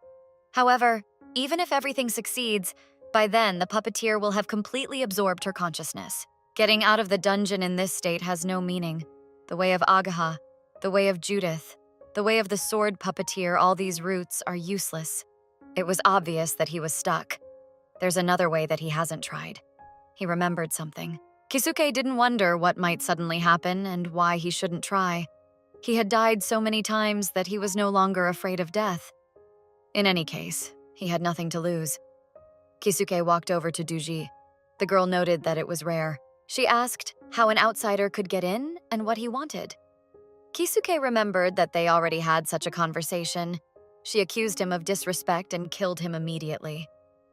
However, even if everything succeeds, by then the puppeteer will have completely absorbed her consciousness. Getting out of the dungeon in this state has no meaning. The way of Agaha, the way of Judith, the way of the sword puppeteer, all these routes are useless. It was obvious that he was stuck. There's another way that he hasn't tried. He remembered something. Kisuke didn't wonder what might suddenly happen and why he shouldn't try. He had died so many times that he was no longer afraid of death. In any case, he had nothing to lose. Kisuke walked over to Duji. The girl noted that it was rare. She asked how an outsider could get in and what he wanted. Kisuke remembered that they already had such a conversation. She accused him of disrespect and killed him immediately.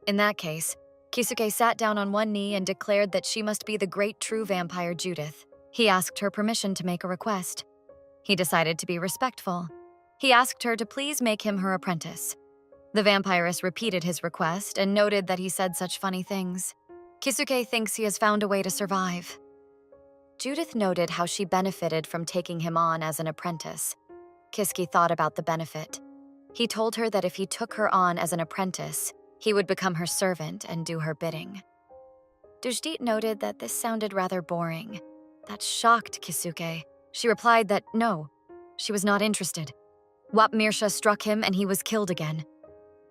In that case, Kisuke sat down on one knee and declared that she must be the great true vampire Judith. He asked her permission to make a request. He decided to be respectful. He asked her to please make him her apprentice. The vampiress repeated his request and noted that he said such funny things. Kisuke thinks he has found a way to survive. Judith noted how she benefited from taking him on as an apprentice. Kiski thought about the benefit. He told her that if he took her on as an apprentice, he would become her servant and do her bidding. Dujdit noted that this sounded rather boring. That shocked Kisuke. She replied that no, she was not interested. Wap Mirsha struck him and he was killed again.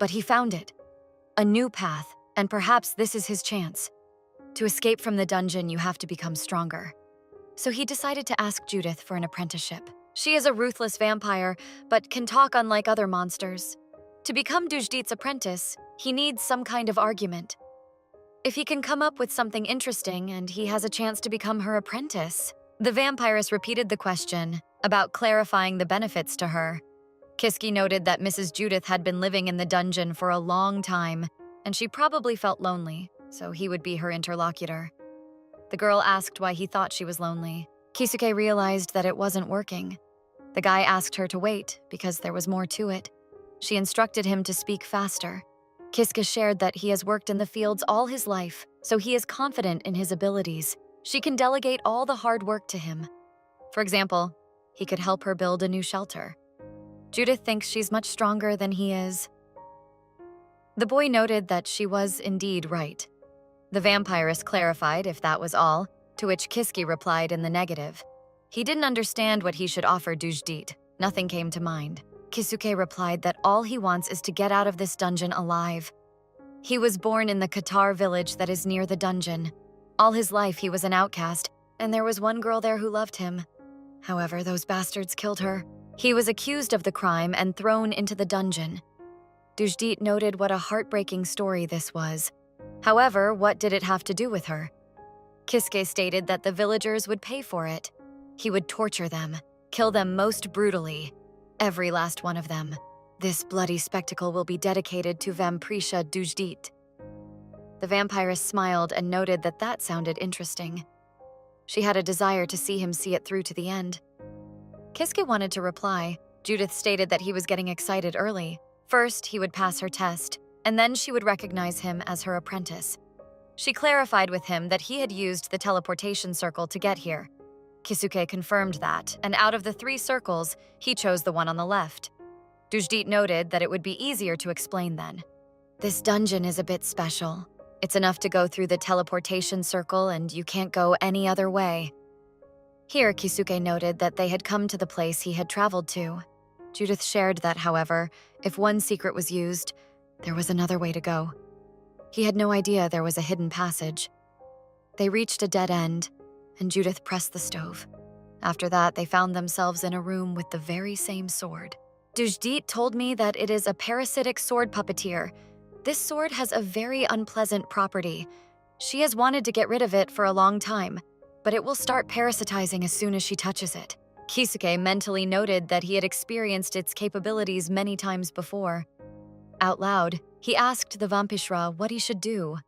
But he found it. A new path, and perhaps this is his chance. To escape from the dungeon, you have to become stronger. So he decided to ask Judith for an apprenticeship. She is a ruthless vampire, but can talk unlike other monsters. To become Dujdit's apprentice, he needs some kind of argument. If he can come up with something interesting and he has a chance to become her apprentice. The vampiress repeated the question about clarifying the benefits to her. Kiski noted that Mrs. Judith had been living in the dungeon for a long time, and she probably felt lonely, so he would be her interlocutor. The girl asked why he thought she was lonely. Kisuke realized that it wasn't working. The guy asked her to wait because there was more to it. She instructed him to speak faster. Kiska shared that he has worked in the fields all his life, so he is confident in his abilities. She can delegate all the hard work to him. For example, he could help her build a new shelter. Judith thinks she's much stronger than he is. The boy noted that she was indeed right. The vampiress clarified if that was all, to which Kiski replied in the negative. He didn't understand what he should offer Dujdit. Nothing came to mind. Kisuke replied that all he wants is to get out of this dungeon alive. He was born in the Qatar village that is near the dungeon. All his life he was an outcast, and there was one girl there who loved him. However, those bastards killed her. He was accused of the crime and thrown into the dungeon. Dujdit noted what a heartbreaking story this was. However, what did it have to do with her? Kisuke stated that the villagers would pay for it. He would torture them, kill them most brutally, every last one of them. This bloody spectacle will be dedicated to Vamprisha Dujdit. The vampiress smiled and noted that that sounded interesting. She had a desire to see him see it through to the end. Kisuke wanted to reply. Judith stated that he was getting excited early. First, he would pass her test, and then she would recognize him as her apprentice. She clarified with him that he had used the teleportation circle to get here. Kisuke confirmed that, and out of the 3 circles, he chose the one on the left. Dujdit noted that it would be easier to explain then. This dungeon is a bit special. It's enough to go through the teleportation circle and you can't go any other way. Here, Kisuke noted that they had come to the place he had traveled to. Judith shared that, however, if one secret was used, there was another way to go. He had no idea there was a hidden passage. They reached a dead end, and Judith pressed the stove. After that, they found themselves in a room with the very same sword. Dujdit told me that it is a parasitic sword puppeteer. This sword has a very unpleasant property. She has wanted to get rid of it for a long time, but it will start parasitizing as soon as she touches it. Kisuke mentally noted that he had experienced its capabilities many times before. Out loud, he asked the Vampishra what he should do.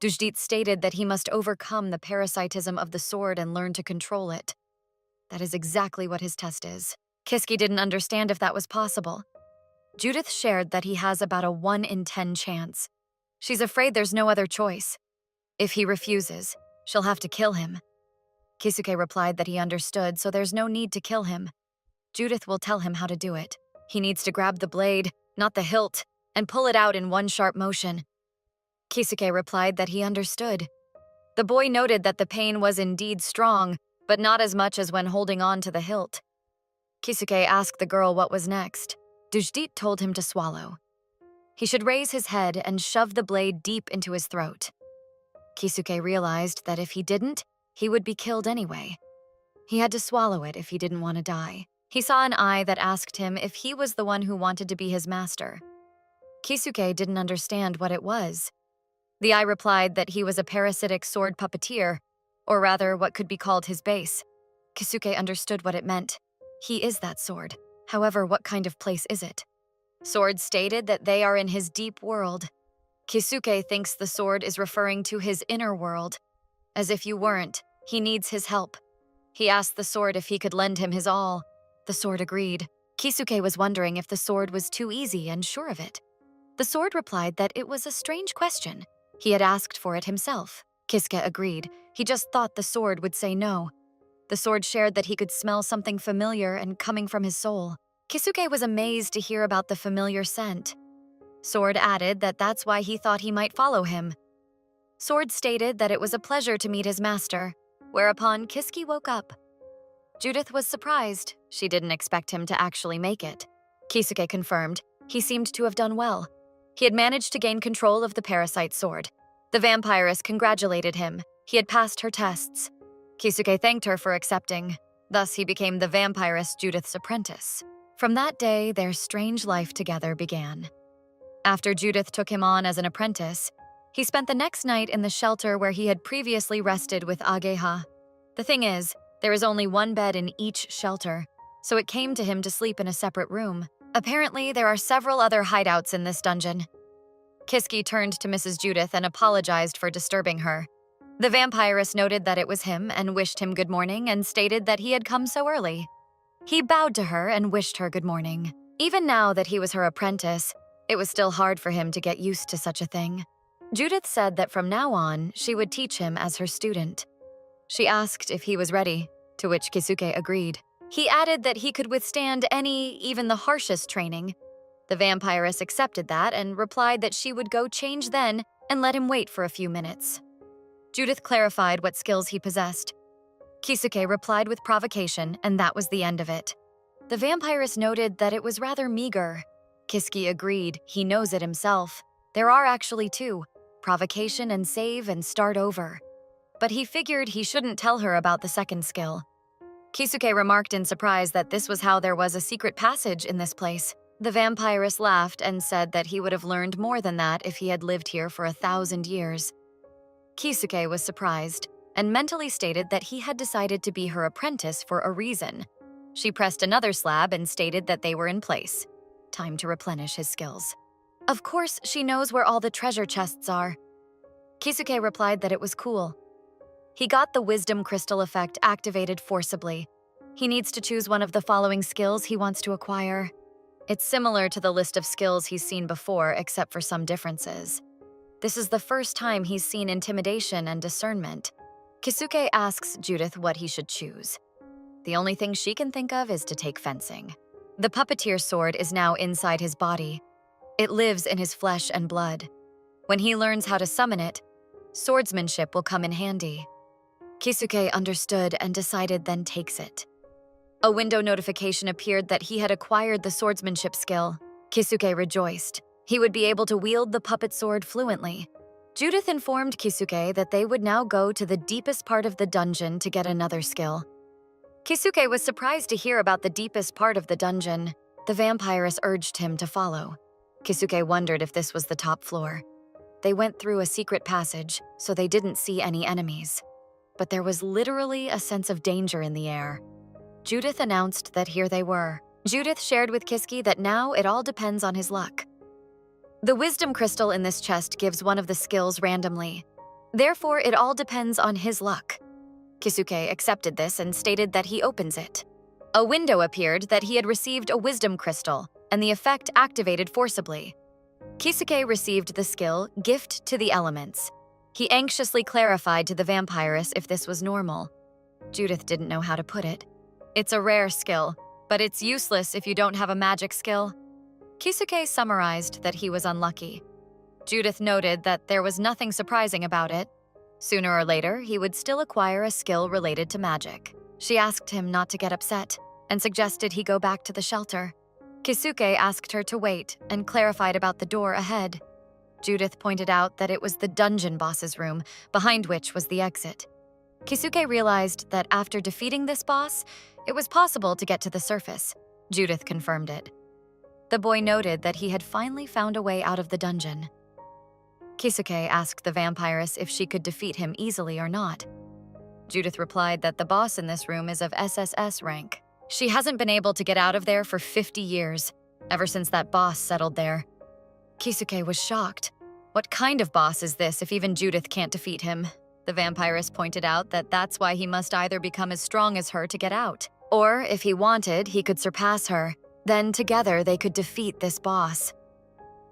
Dujdit stated that he must overcome the parasitism of the sword and learn to control it. That is exactly what his test is. Kisuke didn't understand if that was possible. Judith shared that he has about a 1 in 10 chance. She's afraid there's no other choice. If he refuses, she'll have to kill him. Kisuke replied that he understood, so there's no need to kill him. Judith will tell him how to do it. He needs to grab the blade, not the hilt, and pull it out in one sharp motion. Kisuke replied that he understood. The boy noted that the pain was indeed strong, but not as much as when holding on to the hilt. Kisuke asked the girl what was next. Dujdit told him to swallow. He should raise his head and shove the blade deep into his throat. Kisuke realized that if he didn't, he would be killed anyway. He had to swallow it if he didn't want to die. He saw an eye that asked him if he was the one who wanted to be his master. Kisuke didn't understand what it was. The eye replied that he was a parasitic sword puppeteer, or rather what could be called his base. Kisuke understood what it meant. He is that sword. However, what kind of place is it? Sword stated that they are in his deep world. Kisuke thinks the sword is referring to his inner world. As if you weren't, he needs his help. He asked the sword if he could lend him his all. The sword agreed. Kisuke was wondering if the sword was too easy and sure of it. The sword replied that it was a strange question. He had asked for it himself. Kisuke agreed. He just thought the sword would say no. The sword shared that he could smell something familiar and coming from his soul. Kisuke was amazed to hear about the familiar scent. Sword added that that's why he thought he might follow him. Sword stated that it was a pleasure to meet his master, whereupon Kisuke woke up. Judith was surprised. She didn't expect him to actually make it. Kisuke confirmed. He seemed to have done well. He had managed to gain control of the parasite sword. The vampiress congratulated him. He had passed her tests. Kisuke thanked her for accepting. Thus, he became the vampiress Judith's apprentice. From that day, their strange life together began. After Judith took him on as an apprentice, he spent the next night in the shelter where he had previously rested with Ageha. The thing is, there is only one bed in each shelter, so it came to him to sleep in a separate room. Apparently, there are several other hideouts in this dungeon. Kisuke turned to Mrs. Judith and apologized for disturbing her. The vampiress noted that it was him and wished him good morning and stated that he had come so early. He bowed to her and wished her good morning. Even now that he was her apprentice, it was still hard for him to get used to such a thing. Judith said that from now on, she would teach him as her student. She asked if he was ready, to which Kisuke agreed. He added that he could withstand any, even the harshest training. The vampiress accepted that and replied that she would go change then and let him wait for a few minutes. Judith clarified what skills he possessed. Kisuke replied with provocation, and that was the end of it. The vampiress noted that it was rather meager. Kisuke agreed, he knows it himself. There are actually two: provocation and save and start over. But he figured he shouldn't tell her about the second skill. Kisuke remarked in surprise that this was how there was a secret passage in this place. The vampiress laughed and said that he would have learned more than that if he had lived here for 1,000 years. Kisuke was surprised and mentally stated that he had decided to be her apprentice for a reason. She pressed another slab and stated that they were in place. Time to replenish his skills. Of course, she knows where all the treasure chests are. Kisuke replied that it was cool. He got the wisdom crystal effect activated forcibly. He needs to choose one of the following skills he wants to acquire. It's similar to the list of skills he's seen before, except for some differences. This is the first time he's seen intimidation and discernment. Kisuke asks Judith what he should choose. The only thing she can think of is to take fencing. The puppeteer sword is now inside his body. It lives in his flesh and blood. When he learns how to summon it, swordsmanship will come in handy. Kisuke understood and decided, then takes it. A window notification appeared that he had acquired the swordsmanship skill. Kisuke rejoiced. He would be able to wield the puppet sword fluently. Judith informed Kisuke that they would now go to the deepest part of the dungeon to get another skill. Kisuke was surprised to hear about the deepest part of the dungeon. The vampiress urged him to follow. Kisuke wondered if this was the top floor. They went through a secret passage, so they didn't see any enemies. But there was literally a sense of danger in the air. Judith announced that here they were. Judith shared with Kisuke that now it all depends on his luck. The wisdom crystal in this chest gives one of the skills randomly. Therefore, it all depends on his luck. Kisuke accepted this and stated that he opens it. A window appeared that he had received a wisdom crystal, and the effect activated forcibly. Kisuke received the skill, Gift to the Elements. He anxiously clarified to the vampiress if this was normal. Judith didn't know how to put it. It's a rare skill, but it's useless if you don't have a magic skill. Kisuke summarized that he was unlucky. Judith noted that there was nothing surprising about it. Sooner or later, he would still acquire a skill related to magic. She asked him not to get upset and suggested he go back to the shelter. Kisuke asked her to wait and clarified about the door ahead. Judith pointed out that it was the dungeon boss's room, behind which was the exit. Kisuke realized that after defeating this boss, it was possible to get to the surface. Judith confirmed it. The boy noted that he had finally found a way out of the dungeon. Kisuke asked the vampiress if she could defeat him easily or not. Judith replied that the boss in this room is of SSS rank. She hasn't been able to get out of there for 50 years, ever since that boss settled there. Kisuke was shocked. What kind of boss is this if even Judith can't defeat him? The vampiress pointed out that that's why he must either become as strong as her to get out, or if he wanted, he could surpass her. Then together they could defeat this boss.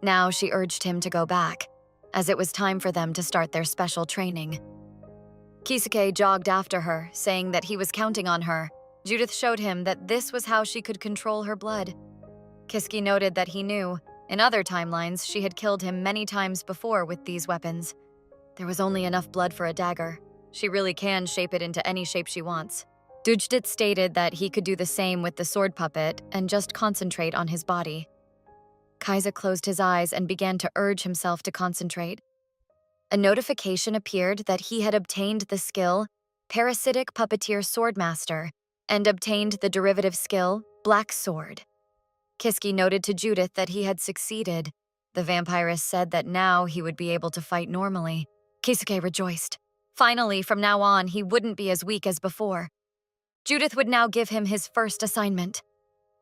Now she urged him to go back, as it was time for them to start their special training. Kisuke jogged after her, saying that he was counting on her. Judith showed him that this was how she could control her blood. Kisuke noted that he knew. In other timelines, she had killed him many times before with these weapons. There was only enough blood for a dagger. She really can shape it into any shape she wants. Dujdit stated that he could do the same with the sword puppet and just concentrate on his body. Kaisa closed his eyes and began to urge himself to concentrate. A notification appeared that he had obtained the skill, Parasitic Puppeteer Swordmaster, and obtained the derivative skill, Black Sword. Kisuke noted to Judith that he had succeeded. The vampiress said that now he would be able to fight normally. Kisuke rejoiced. Finally, from now on, he wouldn't be as weak as before. Judith would now give him his first assignment.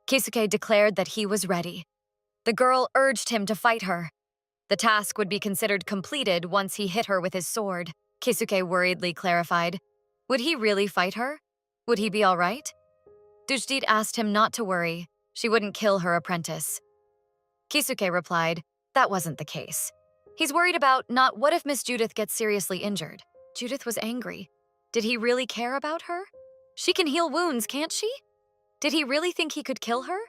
Kisuke declared that he was ready. The girl urged him to fight her. The task would be considered completed once he hit her with his sword. Kisuke worriedly clarified. Would he really fight her? Would he be all right? Dujdit asked him not to worry. She wouldn't kill her apprentice. Kisuke replied, that wasn't the case. He's worried about not what if Miss Judith gets seriously injured. Judith was angry. Did he really care about her? She can heal wounds, can't she? Did he really think he could kill her?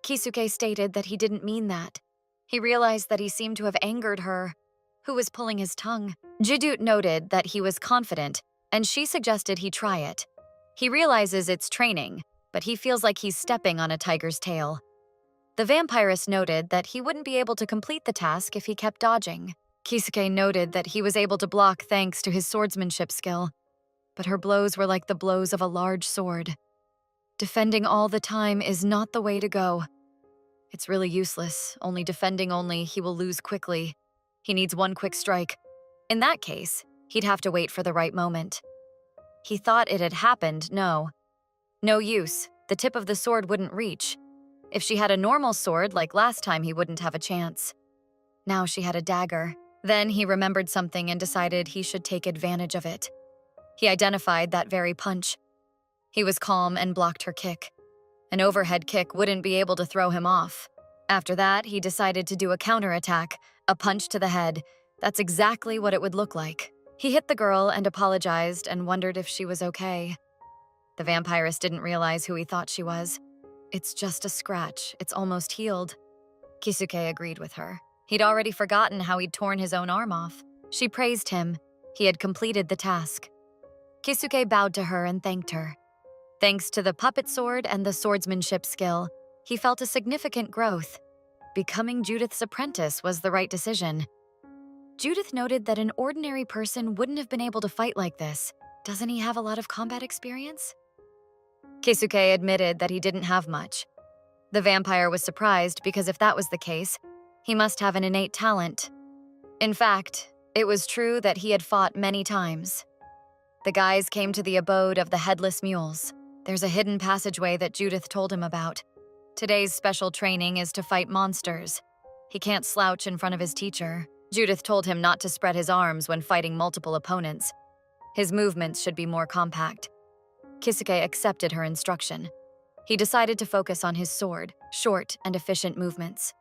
Kisuke stated that he didn't mean that. He realized that he seemed to have angered her. Who was pulling his tongue? Judith noted that he was confident, and she suggested he try it. He realizes it's training, but he feels like he's stepping on a tiger's tail. The vampirist noted that he wouldn't be able to complete the task if he kept dodging. Kisuke noted that he was able to block thanks to his swordsmanship skill, but her blows were like the blows of a large sword. Defending all the time is not the way to go. It's really useless. Only he will lose quickly. He needs one quick strike. In that case, he'd have to wait for the right moment. He thought it had happened, no. No use. The tip of the sword wouldn't reach. If she had a normal sword like last time, he wouldn't have a chance. Now she had a dagger. Then he remembered something and decided he should take advantage of it. He identified that very punch. He was calm and blocked her kick. An overhead kick wouldn't be able to throw him off. After that, he decided to do a counterattack, a punch to the head. That's exactly what it would look like. He hit the girl and apologized and wondered if she was okay. The vampirist didn't realize who he thought she was. It's just a scratch. It's almost healed. Kisuke agreed with her. He'd already forgotten how he'd torn his own arm off. She praised him. He had completed the task. Kisuke bowed to her and thanked her. Thanks to the puppet sword and the swordsmanship skill, he felt a significant growth. Becoming Judith's apprentice was the right decision. Judith noted that an ordinary person wouldn't have been able to fight like this. Doesn't he have a lot of combat experience? Kisuke admitted that he didn't have much. The vampire was surprised because if that was the case, he must have an innate talent. In fact, it was true that he had fought many times. The guys came to the abode of the headless mules. There's a hidden passageway that Judith told him about. Today's special training is to fight monsters. He can't slouch in front of his teacher. Judith told him not to spread his arms when fighting multiple opponents. His movements should be more compact. Kisuke accepted her instruction. He decided to focus on his sword, short and efficient movements.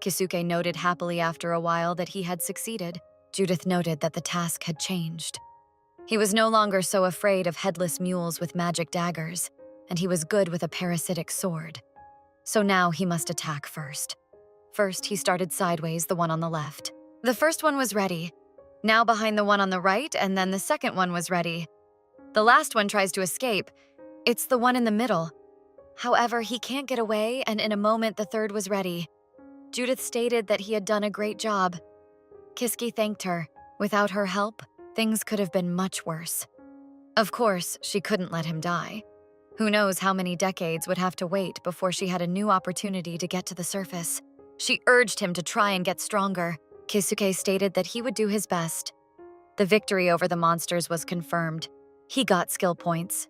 Kisuke noted happily after a while that he had succeeded. Judith noted that the task had changed. He was no longer so afraid of headless mules with magic daggers, and he was good with a parasitic sword. So now he must attack first. First, he started sideways, the one on the left. The first one was ready. Now behind the one on the right, and then the second one was ready. The last one tries to escape. It's the one in the middle. However, he can't get away, and in a moment the third was ready. Judith stated that he had done a great job. Kisuke thanked her. Without her help, things could have been much worse. Of course, she couldn't let him die. Who knows how many decades would have to wait before she had a new opportunity to get to the surface. She urged him to try and get stronger. Kisuke stated that he would do his best. The victory over the monsters was confirmed. He got skill points.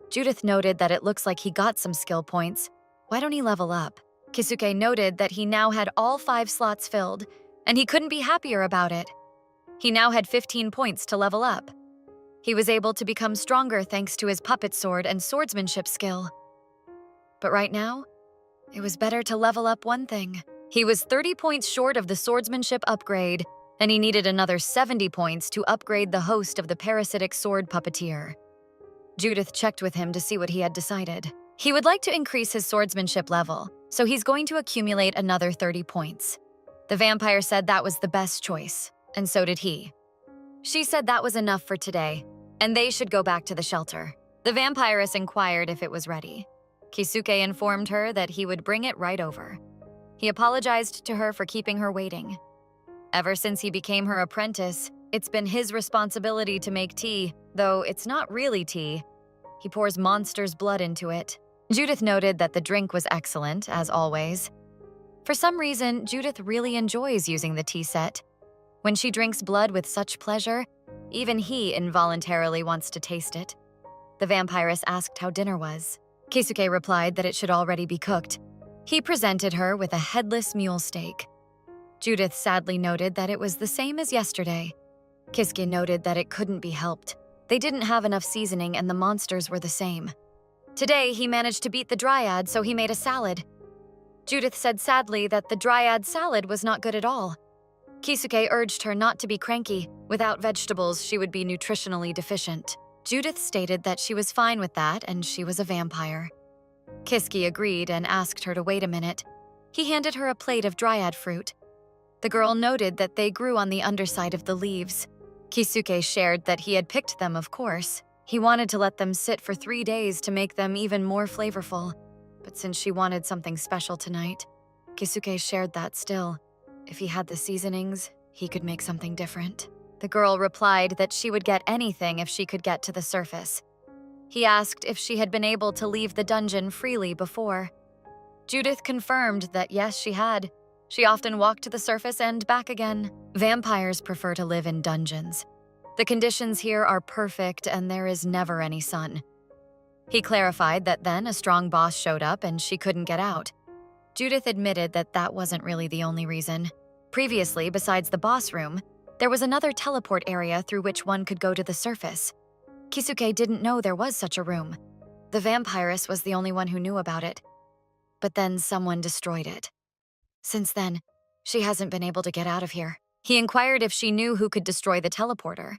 Judith noted that it looks like he got some skill points. Why don't he level up? Kisuke noted that he now had all 5 slots filled, and he couldn't be happier about it. He now had 15 points to level up. He was able to become stronger thanks to his puppet sword and swordsmanship skill. But right now, it was better to level up one thing. He was 30 points short of the swordsmanship upgrade, and he needed another 70 points to upgrade the host of the parasitic sword puppeteer. Judith checked with him to see what he had decided. He would like to increase his swordsmanship level, so he's going to accumulate another 30 points. The vampire said that was the best choice, and so did he. She said that was enough for today, and they should go back to the shelter. The vampiress inquired if it was ready. Kisuke informed her that he would bring it right over. He apologized to her for keeping her waiting. Ever since he became her apprentice, it's been his responsibility to make tea, though it's not really tea. He pours monster's blood into it. Judith noted that the drink was excellent, as always. For some reason, Judith really enjoys using the tea set. When she drinks blood with such pleasure, even he involuntarily wants to taste it. The vampiress asked how dinner was. Kisuke replied that it should already be cooked. He presented her with a headless mule steak. Judith sadly noted that it was the same as yesterday. Kisuke noted that it couldn't be helped. They didn't have enough seasoning and the monsters were the same. Today, he managed to beat the dryad, so he made a salad. Judith said sadly that the dryad salad was not good at all. Kisuke urged her not to be cranky. Without vegetables, she would be nutritionally deficient. Judith stated that she was fine with that and she was a vampire. Kisuke agreed and asked her to wait a minute. He handed her a plate of dryad fruit. The girl noted that they grew on the underside of the leaves. Kisuke shared that he had picked them, of course. He wanted to let them sit for 3 days to make them even more flavorful. but since she wanted something special tonight, Kisuke shared that still. If he had the seasonings, he could make something different. The girl replied that she would get anything if she could get to the surface. He asked if she had been able to leave the dungeon freely before. Judith confirmed that yes, she had. She often walked to the surface and back again. Vampires prefer to live in dungeons. The conditions here are perfect and there is never any sun. He clarified that then a strong boss showed up and she couldn't get out. Judith admitted that that wasn't really the only reason. Previously, besides the boss room, there was another teleport area through which one could go to the surface. Kisuke didn't know there was such a room. The vampiress was the only one who knew about it. But then someone destroyed it. Since then, she hasn't been able to get out of here. He inquired if she knew who could destroy the teleporter.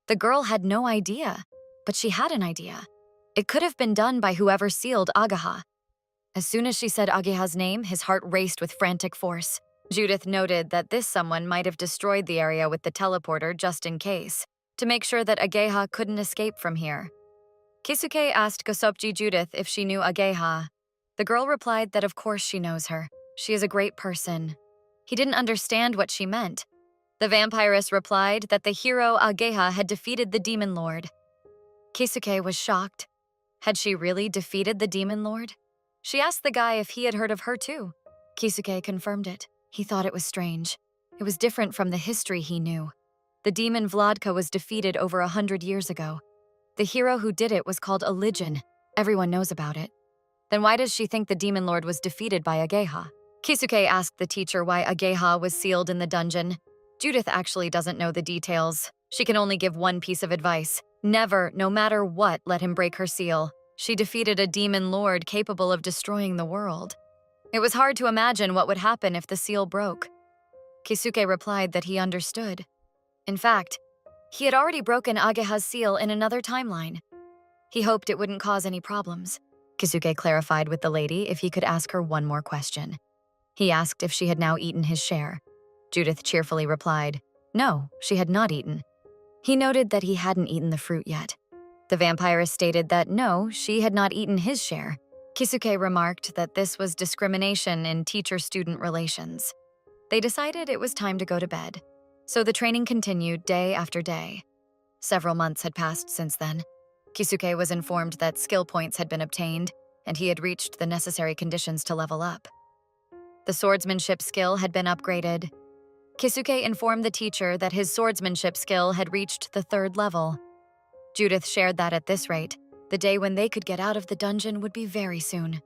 The girl had no idea, but she had an idea. It could have been done by whoever sealed Agaha. As soon as she said Ageha's name, his heart raced with frantic force. Judith noted that this someone might have destroyed the area with the teleporter just in case, to make sure that Ageha couldn't escape from here. Kisuke asked Gosopji Judith if she knew Ageha. The girl replied that of course she knows her. She is a great person. He didn't understand what she meant. The vampiress replied that the hero Ageha had defeated the demon lord. Kisuke was shocked. Had she really defeated the demon lord? She asked the guy if he had heard of her too. Kisuke confirmed it. He thought it was strange. It was different from the history he knew. The demon Vladka was defeated over 100 years ago. The hero who did it was called Alijin. Everyone knows about it. Then why does she think the demon lord was defeated by Ageha? Kisuke asked the teacher why Ageha was sealed in the dungeon. Judith actually doesn't know the details. She can only give one piece of advice. Never, no matter what, let him break her seal. She defeated a demon lord capable of destroying the world. It was hard to imagine what would happen if the seal broke. Kisuke replied that he understood. In fact, he had already broken Ageha's seal in another timeline. He hoped it wouldn't cause any problems. Kisuke clarified with the lady if he could ask her one more question. He asked if she had now eaten his share. Judith cheerfully replied, no, she had not eaten. He noted that he hadn't eaten the fruit yet. The vampiress stated that no, she had not eaten his share. Kisuke remarked that this was discrimination in teacher-student relations. They decided it was time to go to bed, so the training continued day after day. Several months had passed since then. Kisuke was informed that skill points had been obtained, and he had reached the necessary conditions to level up. The swordsmanship skill had been upgraded. Kisuke informed the teacher that his swordsmanship skill had reached the 3rd level. Judith shared that at this rate, the day when they could get out of the dungeon would be very soon.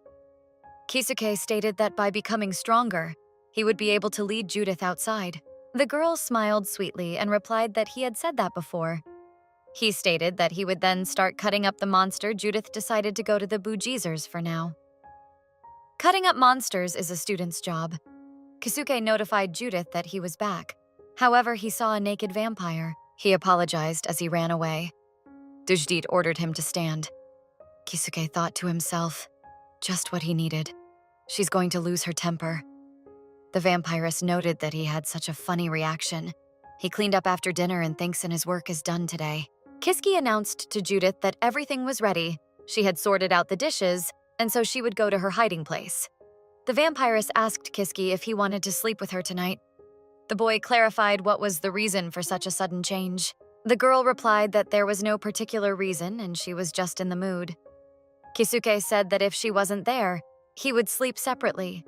Kisuke stated that by becoming stronger, he would be able to lead Judith outside. The girl smiled sweetly and replied that he had said that before. He stated that he would then start cutting up the monster. Judith decided to go to the Bujizers for now. Cutting up monsters is a student's job. Kisuke notified Judith that he was back. However, he saw a naked vampire. He apologized as he ran away. Dujdit ordered him to stand. Kisuke thought to himself, just what he needed. She's going to lose her temper. The vampiress noted that he had such a funny reaction. He cleaned up after dinner and thinks his work is done today. Kiski announced to Judith that everything was ready. She had sorted out the dishes, and so she would go to her hiding place. The vampiress asked Kiski if he wanted to sleep with her tonight. The boy clarified what was the reason for such a sudden change. The girl replied that there was no particular reason and she was just in the mood. Kisuke said that if she wasn't there, he would sleep separately.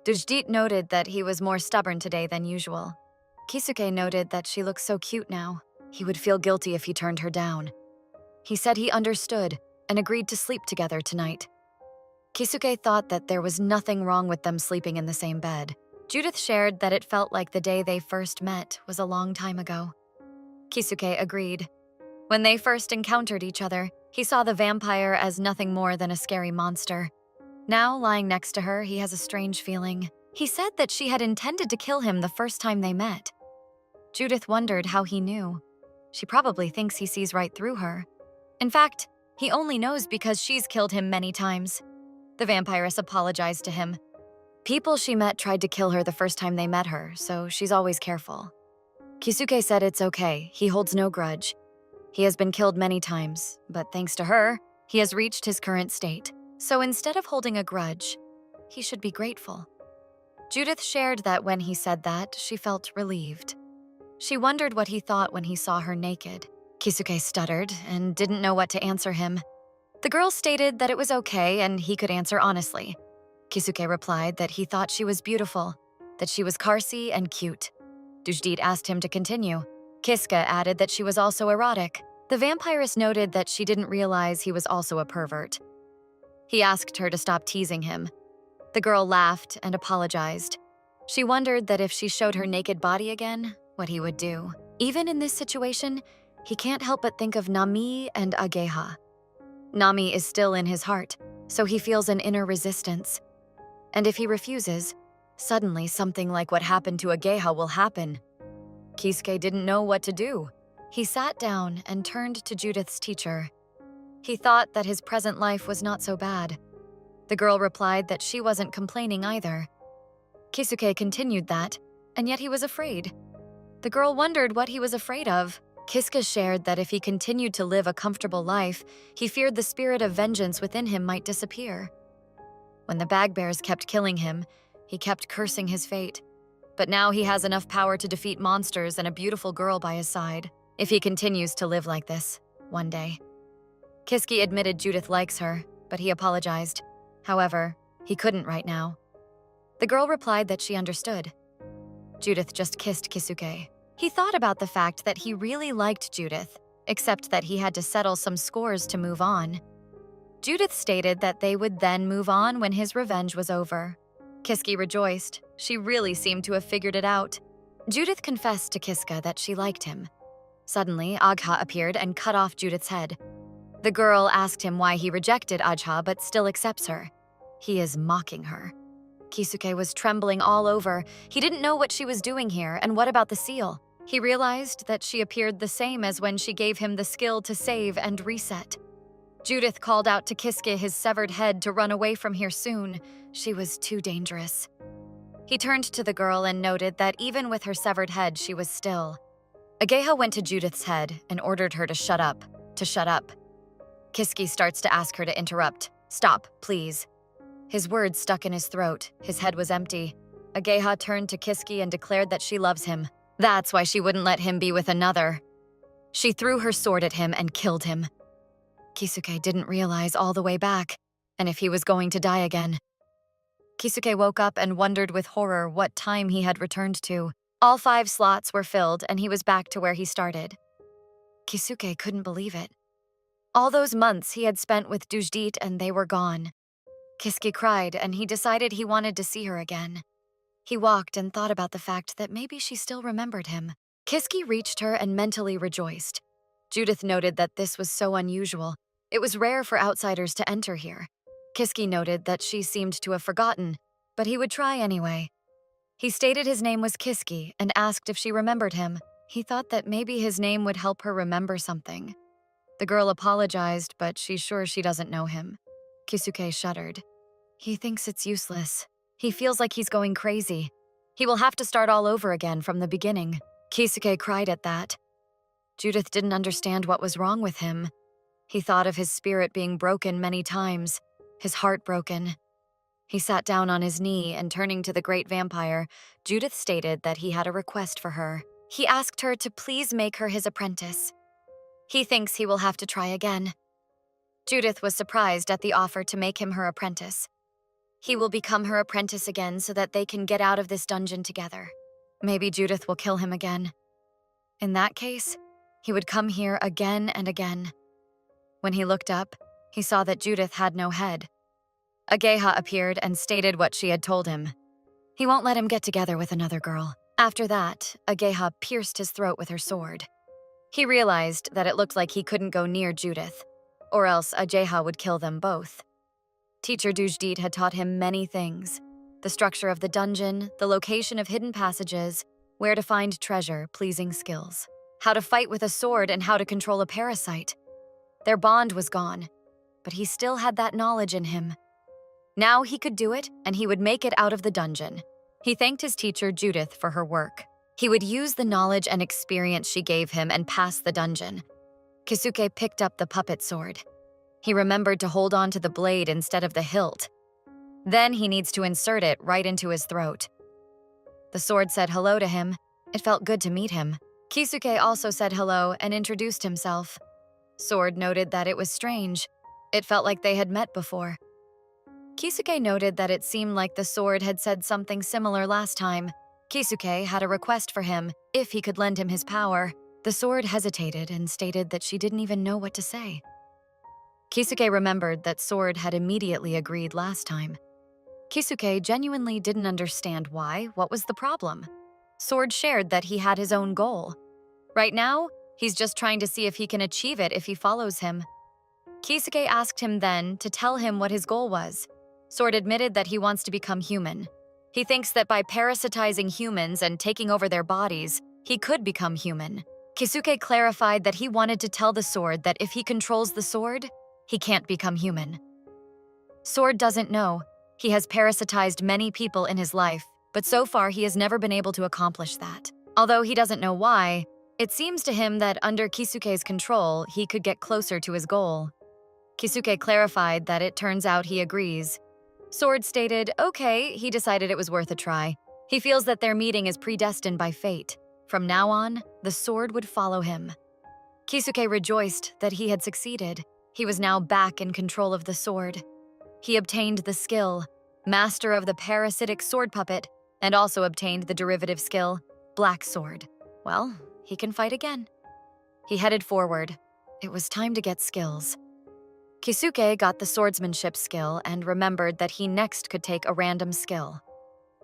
Dujdit noted that he was more stubborn today than usual. Kisuke noted that she looked so cute now. He would feel guilty if he turned her down. He said he understood and agreed to sleep together tonight. Kisuke thought that there was nothing wrong with them sleeping in the same bed. Judith shared that it felt like the day they first met was a long time ago. Kisuke agreed. When they first encountered each other, he saw the vampire as nothing more than a scary monster. Now, lying next to her, he has a strange feeling. He said that she had intended to kill him the first time they met. Judith wondered how he knew. She probably thinks he sees right through her. In fact, he only knows because she's killed him many times. The vampiress apologized to him. People she met tried to kill her the first time they met her, so she's always careful. Kisuke said it's okay, he holds no grudge. He has been killed many times, but thanks to her, he has reached his current state. So instead of holding a grudge, he should be grateful. Judith shared that when he said that, she felt relieved. She wondered what he thought when he saw her naked. Kisuke stuttered and didn't know what to answer him. The girl stated that it was okay and he could answer honestly. Kisuke replied that he thought she was beautiful, that she was Karsi and cute. Dujdit asked him to continue. Kiska added that she was also erotic. The vampiress noted that she didn't realize he was also a pervert. He asked her to stop teasing him. The girl laughed and apologized. She wondered that if she showed her naked body again, what he would do. Even in this situation, he can't help but think of Nami and Ageha. Nami is still in his heart, so he feels an inner resistance. And if he refuses, suddenly something like what happened to Ageha will happen. Kisuke didn't know what to do. He sat down and turned to Judith's teacher. He thought that his present life was not so bad. The girl replied that she wasn't complaining either. Kisuke continued that, and yet he was afraid. The girl wondered what he was afraid of. Kiska shared that if he continued to live a comfortable life, he feared the spirit of vengeance within him might disappear. When the bagbears kept killing him, he kept cursing his fate. But now he has enough power to defeat monsters and a beautiful girl by his side, if he continues to live like this, one day. Kiski admitted Judith likes her, but he apologized. However, he couldn't right now. The girl replied that she understood. Judith just kissed Kisuke. He thought about the fact that he really liked Judith, except that he had to settle some scores to move on. Judith stated that they would then move on when his revenge was over. Kiski rejoiced. She really seemed to have figured it out. Judith confessed to Kiska that she liked him. Suddenly, Agha appeared and cut off Judith's head. The girl asked him why he rejected Ajha but still accepts her. He is mocking her. Kisuke was trembling all over. He didn't know what she was doing here, and what about the seal? He realized that she appeared the same as when she gave him the skill to save and reset. Judith called out to Kisuke his severed head to run away from here soon. She was too dangerous. He turned to the girl and noted that even with her severed head, she was still. Ageha went to Judith's head and ordered her to shut up. Kiski starts to ask her to interrupt. Stop, please. His words stuck in his throat. His head was empty. Ageha turned to Kiski and declared that she loves him. That's why she wouldn't let him be with another. She threw her sword at him and killed him. Kisuke didn't realize all the way back, and if he was going to die again. Kisuke woke up and wondered with horror what time he had returned to. All 5 slots were filled and he was back to where he started. Kisuke couldn't believe it. All those months he had spent with Dujdit and they were gone. Kiski cried and he decided he wanted to see her again. He walked and thought about the fact that maybe she still remembered him. Kiski reached her and mentally rejoiced. Judith noted that this was so unusual. It was rare for outsiders to enter here. Kiski noted that she seemed to have forgotten, but he would try anyway. He stated his name was Kiski and asked if she remembered him. He thought that maybe his name would help her remember something. The girl apologized, but she's sure she doesn't know him. Kisuke shuddered. He thinks it's useless. He feels like he's going crazy. He will have to start all over again from the beginning. Kisuke cried at that. Judith didn't understand what was wrong with him. He thought of his spirit being broken many times, his heart broken. He sat down on his knee and turning to the great vampire, Judith stated that he had a request for her. He asked her to please make her his apprentice. He thinks he will have to try again. Judith was surprised at the offer to make him her apprentice. He will become her apprentice again so that they can get out of this dungeon together. Maybe Judith will kill him again. In that case, he would come here again and again. When he looked up, he saw that Judith had no head. Ageha appeared and stated what she had told him. He won't let him get together with another girl. After that, Ageha pierced his throat with her sword. He realized that it looked like he couldn't go near Judith, or else Ageha would kill them both. Teacher Dujdit had taught him many things. The structure of the dungeon, the location of hidden passages, where to find treasure, pleasing skills, how to fight with a sword and how to control a parasite. Their bond was gone, but he still had that knowledge in him. Now he could do it, and he would make it out of the dungeon. He thanked his teacher Judith for her work. He would use the knowledge and experience she gave him and pass the dungeon. Kisuke picked up the puppet sword. He remembered to hold on to the blade instead of the hilt. Then he needs to insert it right into his throat. The sword said hello to him. It felt good to meet him. Kisuke also said hello and introduced himself. Sword noted that it was strange. It felt like they had met before. Kisuke noted that it seemed like the sword had said something similar last time. Kisuke had a request for him, if he could lend him his power. The sword hesitated and stated that she didn't even know what to say. Kisuke remembered that Sword had immediately agreed last time. Kisuke genuinely didn't understand why. What was the problem? Sword shared that he had his own goal. Right now, he's just trying to see if he can achieve it if he follows him. Kisuke asked him then to tell him what his goal was. Sword admitted that he wants to become human. He thinks that by parasitizing humans and taking over their bodies, he could become human. Kisuke clarified that he wanted to tell the sword that if he controls the sword, he can't become human. Sword doesn't know. He has parasitized many people in his life, but so far he has never been able to accomplish that. Although he doesn't know why, it seems to him that under Kisuke's control, he could get closer to his goal. Kisuke clarified that it turns out he agrees. Sword stated, okay, he decided it was worth a try. He feels that their meeting is predestined by fate. From now on, the sword would follow him. Kisuke rejoiced that he had succeeded. He was now back in control of the sword. He obtained the skill, Master of the Parasitic Sword Puppet, and also obtained the derivative skill, Black Sword. Well, he can fight again. He headed forward. It was time to get skills. Kisuke got the swordsmanship skill and remembered that he next could take a random skill.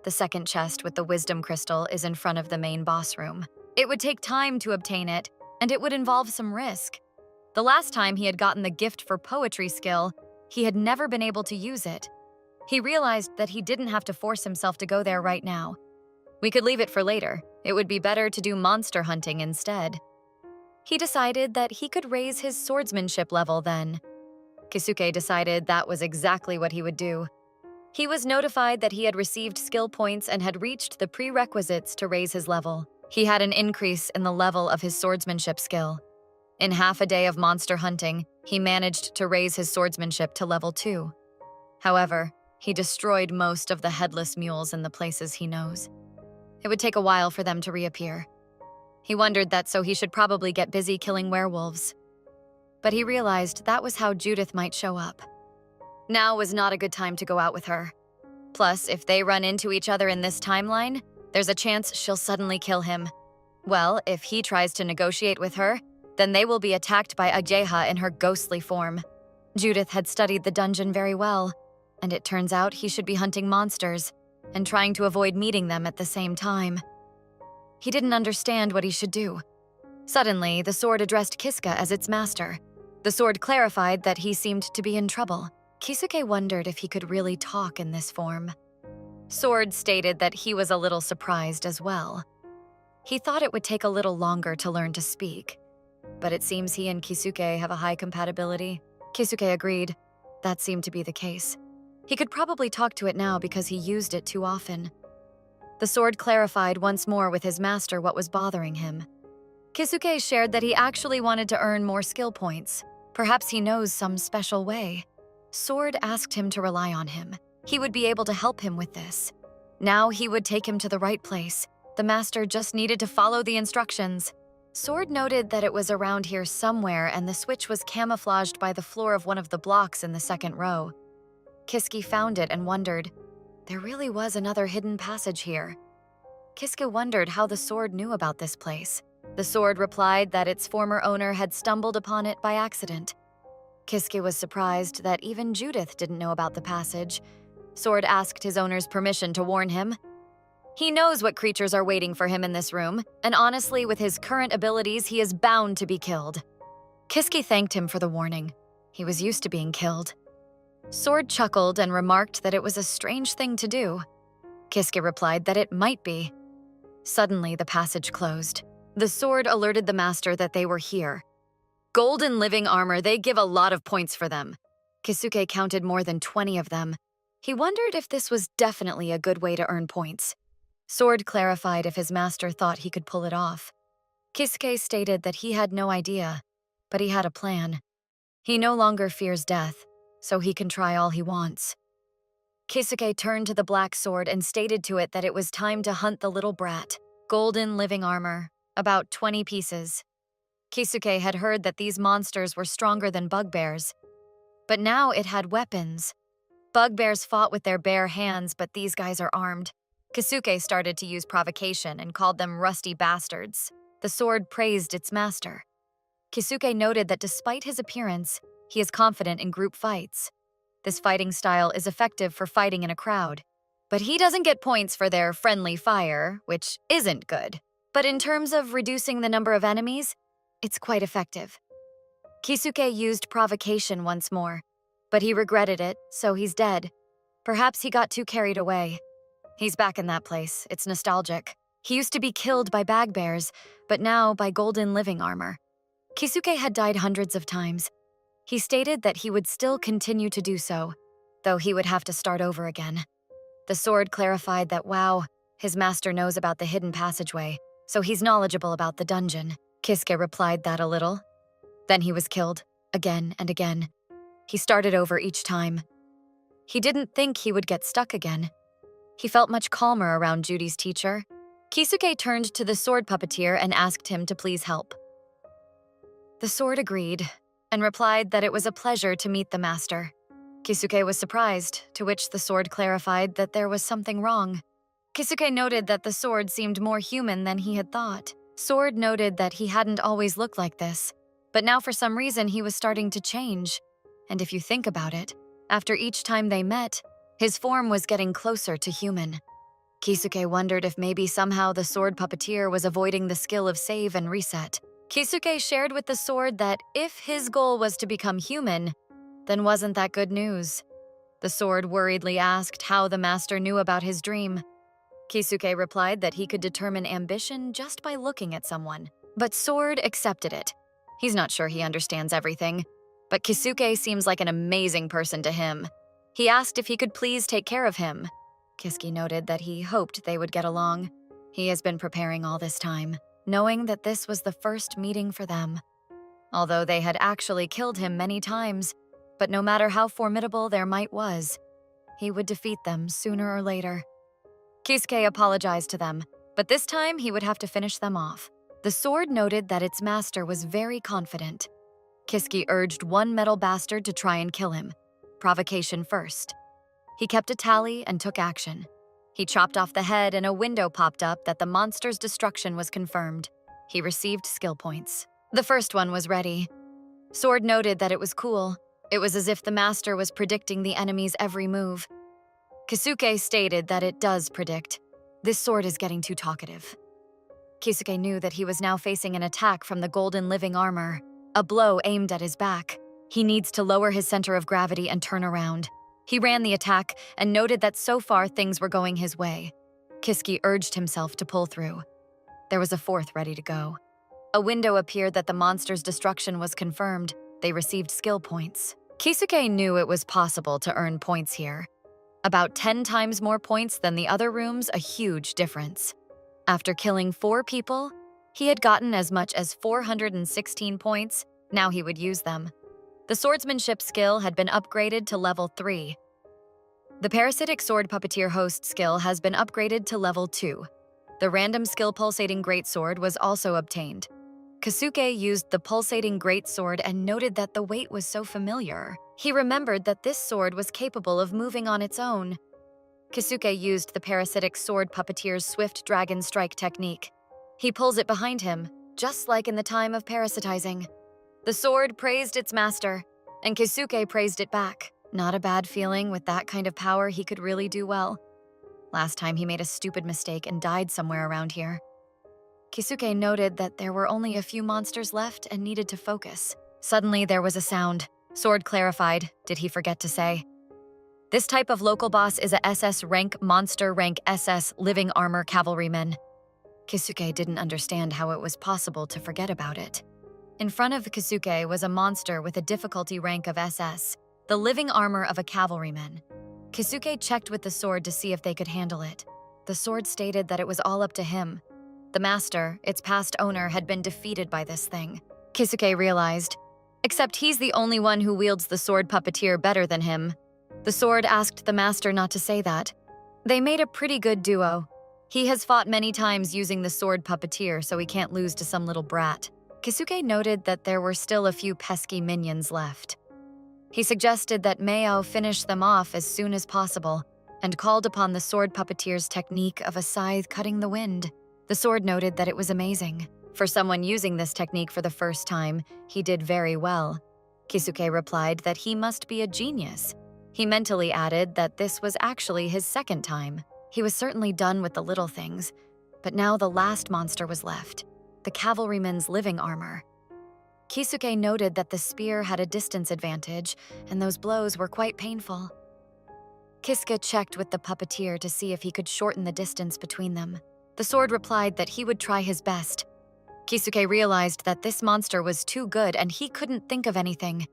The second chest with the wisdom crystal is in front of the main boss room. It would take time to obtain it, and it would involve some risk. The last time he had gotten the gift for poetry skill, he had never been able to use it. He realized that he didn't have to force himself to go there right now. We could leave it for later. It would be better to do monster hunting instead. He decided that he could raise his swordsmanship level then. Kisuke decided that was exactly what he would do. He was notified that he had received skill points and had reached the prerequisites to raise his level. He had an increase in the level of his swordsmanship skill. In half a day of monster hunting, he managed to raise his swordsmanship to level 2. However, he destroyed most of the headless mules in the places he knows. It would take a while for them to reappear. He wondered that so he should probably get busy killing werewolves. But he realized that was how Judith might show up. Now was not a good time to go out with her. Plus, if they run into each other in this timeline, there's a chance she'll suddenly kill him. Well, if he tries to negotiate with her, then they will be attacked by Ajeha in her ghostly form. Judith had studied the dungeon very well, and it turns out he should be hunting monsters and trying to avoid meeting them at the same time. He didn't understand what he should do. Suddenly, the sword addressed Kiska as its master. The sword clarified that he seemed to be in trouble. Kisuke wondered if he could really talk in this form. Sword stated that he was a little surprised as well. He thought it would take a little longer to learn to speak, but it seems he and Kisuke have a high compatibility. Kisuke agreed. That seemed to be the case. He could probably talk to it now because he used it too often. The sword clarified once more with his master what was bothering him. Kisuke shared that he actually wanted to earn more skill points. Perhaps he knows some special way. Sword asked him to rely on him. He would be able to help him with this. Now he would take him to the right place. The master just needed to follow the instructions. Sword noted that it was around here somewhere and the switch was camouflaged by the floor of one of the blocks in the second row. Kiske found it and wondered, there really was another hidden passage here. Kiske wondered how the sword knew about this place. The sword replied that its former owner had stumbled upon it by accident. Kiske was surprised that even Judith didn't know about the passage. Sword asked his owner's permission to warn him. He knows what creatures are waiting for him in this room, and honestly, with his current abilities, he is bound to be killed. Kiske thanked him for the warning. He was used to being killed. Sword chuckled and remarked that it was a strange thing to do. Kiske replied that it might be. Suddenly, the passage closed. The sword alerted the master that they were here. Golden living armor, they give a lot of points for them. Kisuke counted more than 20 of them. He wondered if this was definitely a good way to earn points. Sword clarified if his master thought he could pull it off. Kisuke stated that he had no idea, but he had a plan. He no longer fears death, so he can try all he wants. Kisuke turned to the black sword and stated to it that it was time to hunt the little brat. Golden living armor, about 20 pieces. Kisuke had heard that these monsters were stronger than bugbears, but now it had weapons. Bugbears fought with their bare hands, but these guys are armed. Kisuke started to use provocation and called them rusty bastards. The sword praised its master. Kisuke noted that despite his appearance, he is confident in group fights. This fighting style is effective for fighting in a crowd. But he doesn't get points for their friendly fire, which isn't good. But in terms of reducing the number of enemies, it's quite effective. Kisuke used provocation once more, but he regretted it, so he's dead. Perhaps he got too carried away. He's back in that place. It's nostalgic. He used to be killed by bagbears, but now by golden living armor. Kisuke had died hundreds of times. He stated that he would still continue to do so, though he would have to start over again. The sword clarified that, wow, his master knows about the hidden passageway, so he's knowledgeable about the dungeon. Kisuke replied that a little. Then he was killed, again and again. He started over each time. He didn't think he would get stuck again. He felt much calmer around Judy's teacher. Kisuke turned to the sword puppeteer and asked him to please help. The sword agreed and replied that it was a pleasure to meet the master. Kisuke was surprised, to which the sword clarified that there was something wrong. Kisuke noted that the sword seemed more human than he had thought. Sword noted that he hadn't always looked like this, but now for some reason he was starting to change. And if you think about it, after each time they met, his form was getting closer to human. Kisuke wondered if maybe somehow the sword puppeteer was avoiding the skill of save and reset. Kisuke shared with the sword that if his goal was to become human, then wasn't that good news? The sword worriedly asked how the master knew about his dream. Kisuke replied that he could determine ambition just by looking at someone. But Sword accepted it. He's not sure he understands everything, but Kisuke seems like an amazing person to him. He asked if he could please take care of him. Kisuke noted that he hoped they would get along. He has been preparing all this time, knowing that this was the first meeting for them. Although they had actually killed him many times, but no matter how formidable their might was, he would defeat them sooner or later. Kisuke apologized to them, but this time he would have to finish them off. The sword noted that its master was very confident. Kisuke urged one metal bastard to try and kill him. Provocation first. He kept a tally and took action. He chopped off the head and a window popped up that the monster's destruction was confirmed. He received skill points. The first one was ready. Sword noted that it was cool. It was as if the master was predicting the enemy's every move. Kisuke stated that it does predict. This sword is getting too talkative. Kisuke knew that he was now facing an attack from the golden living armor, a blow aimed at his back. He needs to lower his center of gravity and turn around. He ran the attack and noted that so far things were going his way. Kisuke urged himself to pull through. There was a fourth ready to go. A window appeared that the monster's destruction was confirmed. They received skill points. Kisuke knew it was possible to earn points here. About 10 times more points than the other rooms, a huge difference. After killing 4 people, he had gotten as much as 416 points. Now he would use them. The swordsmanship skill had been upgraded to level 3. The parasitic sword puppeteer host skill has been upgraded to level 2. The random skill pulsating greatsword was also obtained. Kisuke used the pulsating greatsword and noted that the weight was so familiar. He remembered that this sword was capable of moving on its own. Kisuke used the parasitic sword puppeteer's swift dragon strike technique. He pulls it behind him, just like in the time of parasitizing. The sword praised its master, and Kisuke praised it back. Not a bad feeling. With that kind of power, he could really do well. Last time he made a stupid mistake and died somewhere around here. Kisuke noted that there were only a few monsters left and needed to focus. Suddenly there was a sound. Sword clarified. Did he forget to say? This type of local boss is a SS rank monster rank SS living armor cavalryman. Kisuke didn't understand how it was possible to forget about it. In front of Kisuke was a monster with a difficulty rank of SS, the living armor of a cavalryman. Kisuke checked with the sword to see if they could handle it. The sword stated that it was all up to him. The master, its past owner, had been defeated by this thing. Kisuke realized Except he's the only one who wields the sword puppeteer better than him. The sword asked the master not to say that. They made a pretty good duo. He has fought many times using the sword puppeteer, so he can't lose to some little brat. Kisuke noted that there were still a few pesky minions left. He suggested that Mao finish them off as soon as possible, and called upon the sword puppeteer's technique of a scythe cutting the wind. The sword noted that it was amazing. For someone using this technique for the first time, he did very well. Kisuke replied that he must be a genius. He mentally added that this was actually his second time. He was certainly done with the little things, but now the last monster was left, the cavalryman's living armor. Kisuke noted that the spear had a distance advantage, and those blows were quite painful. Kisuke checked with the puppeteer to see if he could shorten the distance between them. The sword replied that he would try his best. Kisuke realized that this monster was too good and he couldn't think of anything.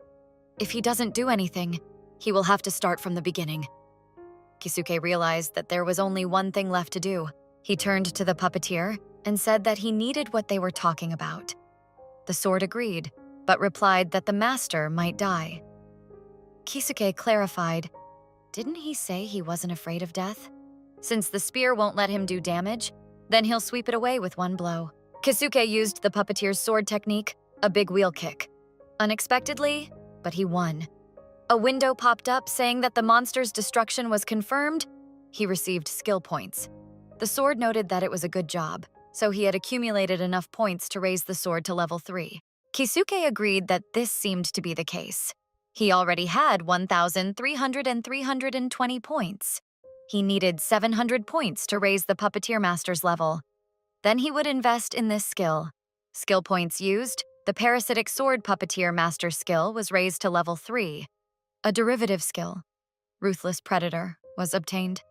If he doesn't do anything, he will have to start from the beginning. Kisuke realized that there was only one thing left to do. He turned to the puppeteer and said that he needed what they were talking about. The sword agreed, but replied that the master might die. Kisuke clarified, didn't he say he wasn't afraid of death? Since the spear won't let him do damage, then he'll sweep it away with one blow. Kisuke used the puppeteer's sword technique, a big wheel kick. Unexpectedly, but he won. A window popped up saying that the monster's destruction was confirmed. He received skill points. The sword noted that it was a good job, so he had accumulated enough points to raise the sword to level 3. Kisuke agreed that this seemed to be the case. He already had 1,300 and 320 points. He needed 700 points to raise the puppeteer master's level. Then he would invest in this skill. Skill points used, the parasitic sword puppeteer master skill was raised to level 3. A derivative skill, Ruthless Predator, was obtained.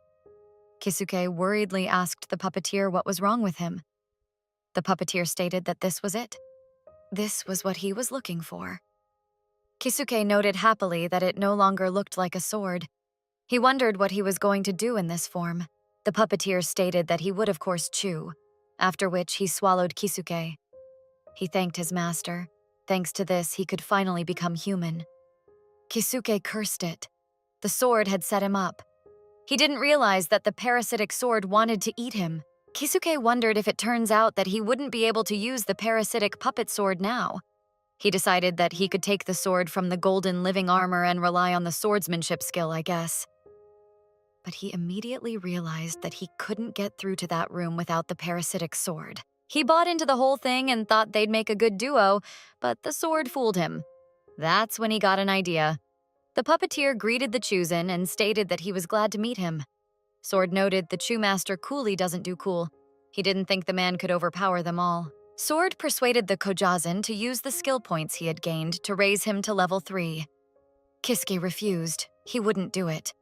Kisuke worriedly asked the puppeteer what was wrong with him. The puppeteer stated that this was it. This was what he was looking for. Kisuke noted happily that it no longer looked like a sword. He wondered what he was going to do in this form. The puppeteer stated that he would of course chew, after which he swallowed Kisuke. He thanked his master. Thanks to this, he could finally become human. Kisuke cursed it. The sword had set him up. He didn't realize that the parasitic sword wanted to eat him. Kisuke wondered if it turns out that he wouldn't be able to use the parasitic puppet sword now. He decided that he could take the sword from the golden living armor and rely on the swordsmanship skill, I guess. But he immediately realized that he couldn't get through to that room without the parasitic sword. He bought into the whole thing and thought they'd make a good duo, but the sword fooled him. That's when he got an idea. The puppeteer greeted the Chuzen and stated that he was glad to meet him. Sword noted the Chu master coolly doesn't do cool. He didn't think the man could overpower them all. Sword persuaded the Kojazin to use the skill points he had gained to raise him to level 3. Kisuke refused. He wouldn't do it.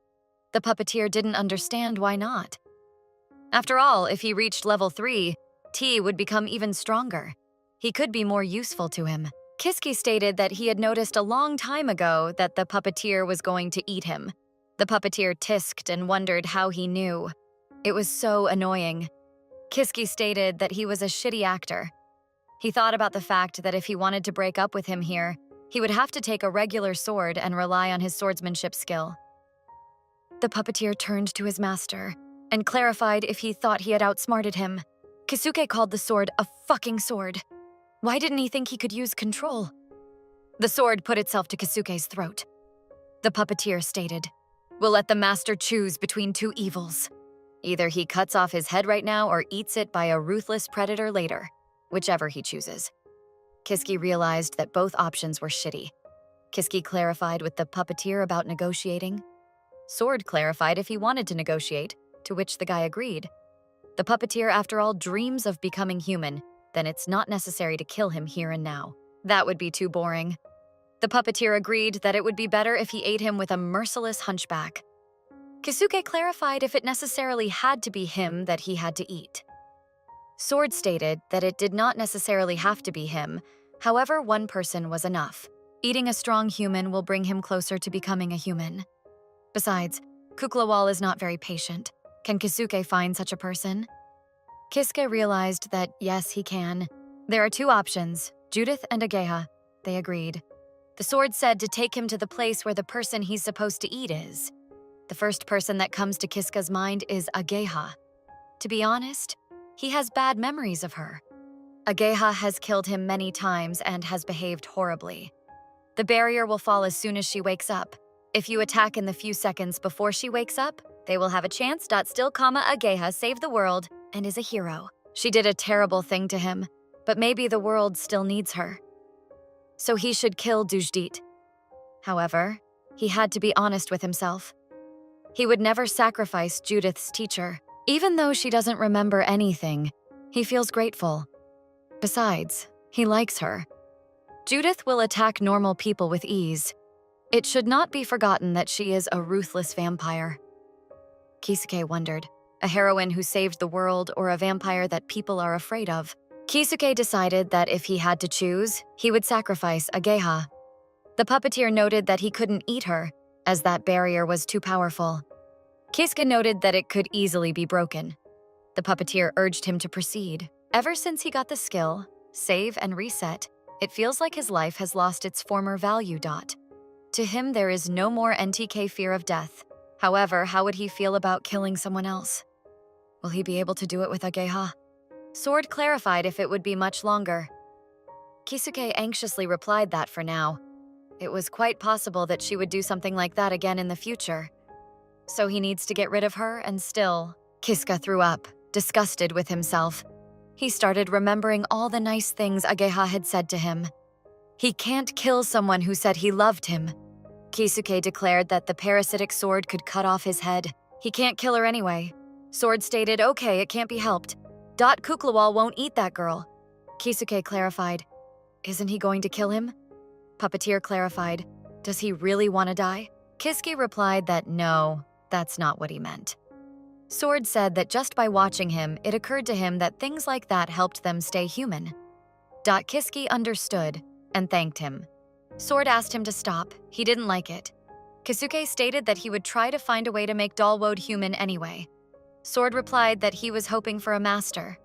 The puppeteer didn't understand why not. After all, if he reached level 3, T would become even stronger. He could be more useful to him. Kisuke stated that he had noticed a long time ago that the puppeteer was going to eat him. The puppeteer tisked and wondered how he knew. It was so annoying. Kisuke stated that he was a shitty actor. He thought about the fact that if he wanted to break up with him here, he would have to take a regular sword and rely on his swordsmanship skill. The puppeteer turned to his master and clarified if he thought he had outsmarted him. Kisuke called the sword a fucking sword. Why didn't he think he could use control? The sword put itself to Kisuke's throat. The puppeteer stated, "We'll let the master choose between two evils. Either he cuts off his head right now or eats it by a ruthless predator later, whichever he chooses." Kisuke realized that both options were shitty. Kisuke clarified with the puppeteer about negotiating. Sword clarified if he wanted to negotiate, to which the guy agreed. The puppeteer, after all, dreams of becoming human, then it's not necessary to kill him here and now. That would be too boring. The puppeteer agreed that it would be better if he ate him with a merciless hunchback. Kisuke clarified if it necessarily had to be him that he had to eat. Sword stated that it did not necessarily have to be him, however, one person was enough. Eating a strong human will bring him closer to becoming a human. Besides, Kuklawal is not very patient. Can Kisuke find such a person? Kisuke realized that yes, he can. There are two options, Judith and Ageha. They agreed. The sword said to take him to the place where the person he's supposed to eat is. The first person that comes to Kiska's mind is Ageha. To be honest, he has bad memories of her. Ageha has killed him many times and has behaved horribly. The barrier will fall as soon as she wakes up. If you attack in the few seconds before she wakes up, they will have a chance. Still, Ageha saved the world and is a hero. She did a terrible thing to him, but maybe the world still needs her. So he should kill Dujdit. However, he had to be honest with himself. He would never sacrifice Judith's teacher. Even though she doesn't remember anything, he feels grateful. Besides, he likes her. Judith will attack normal people with ease. It should not be forgotten that she is a ruthless vampire. Kisuke wondered, a heroine who saved the world or a vampire that people are afraid of. Kisuke decided that if he had to choose, he would sacrifice Ageha. The puppeteer noted that he couldn't eat her, as that barrier was too powerful. Kisuke noted that it could easily be broken. The puppeteer urged him to proceed. Ever since he got the skill, save and reset, it feels like his life has lost its former value. To him, there is no more NTK fear of death. However, how would he feel about killing someone else? Will he be able to do it with Ageha? Sword clarified if it would be much longer. Kisuke anxiously replied that for now. It was quite possible that she would do something like that again in the future. So he needs to get rid of her, and still, Kisuke threw up, disgusted with himself. He started remembering all the nice things Ageha had said to him. He can't kill someone who said he loved him. Kisuke declared that the parasitic sword could cut off his head. He can't kill her anyway. Sword stated, okay, it can't be helped. Kuklawal won't eat that girl. Kisuke clarified, isn't he going to kill him? Puppeteer clarified, does he really want to die? Kisuke replied that no, that's not what he meant. Sword said that just by watching him, it occurred to him that things like that helped them stay human. Kisuke understood and thanked him. Sword asked him to stop. He didn't like it. Kisuke stated that he would try to find a way to make Dalwode human anyway. Sword replied that he was hoping for a master.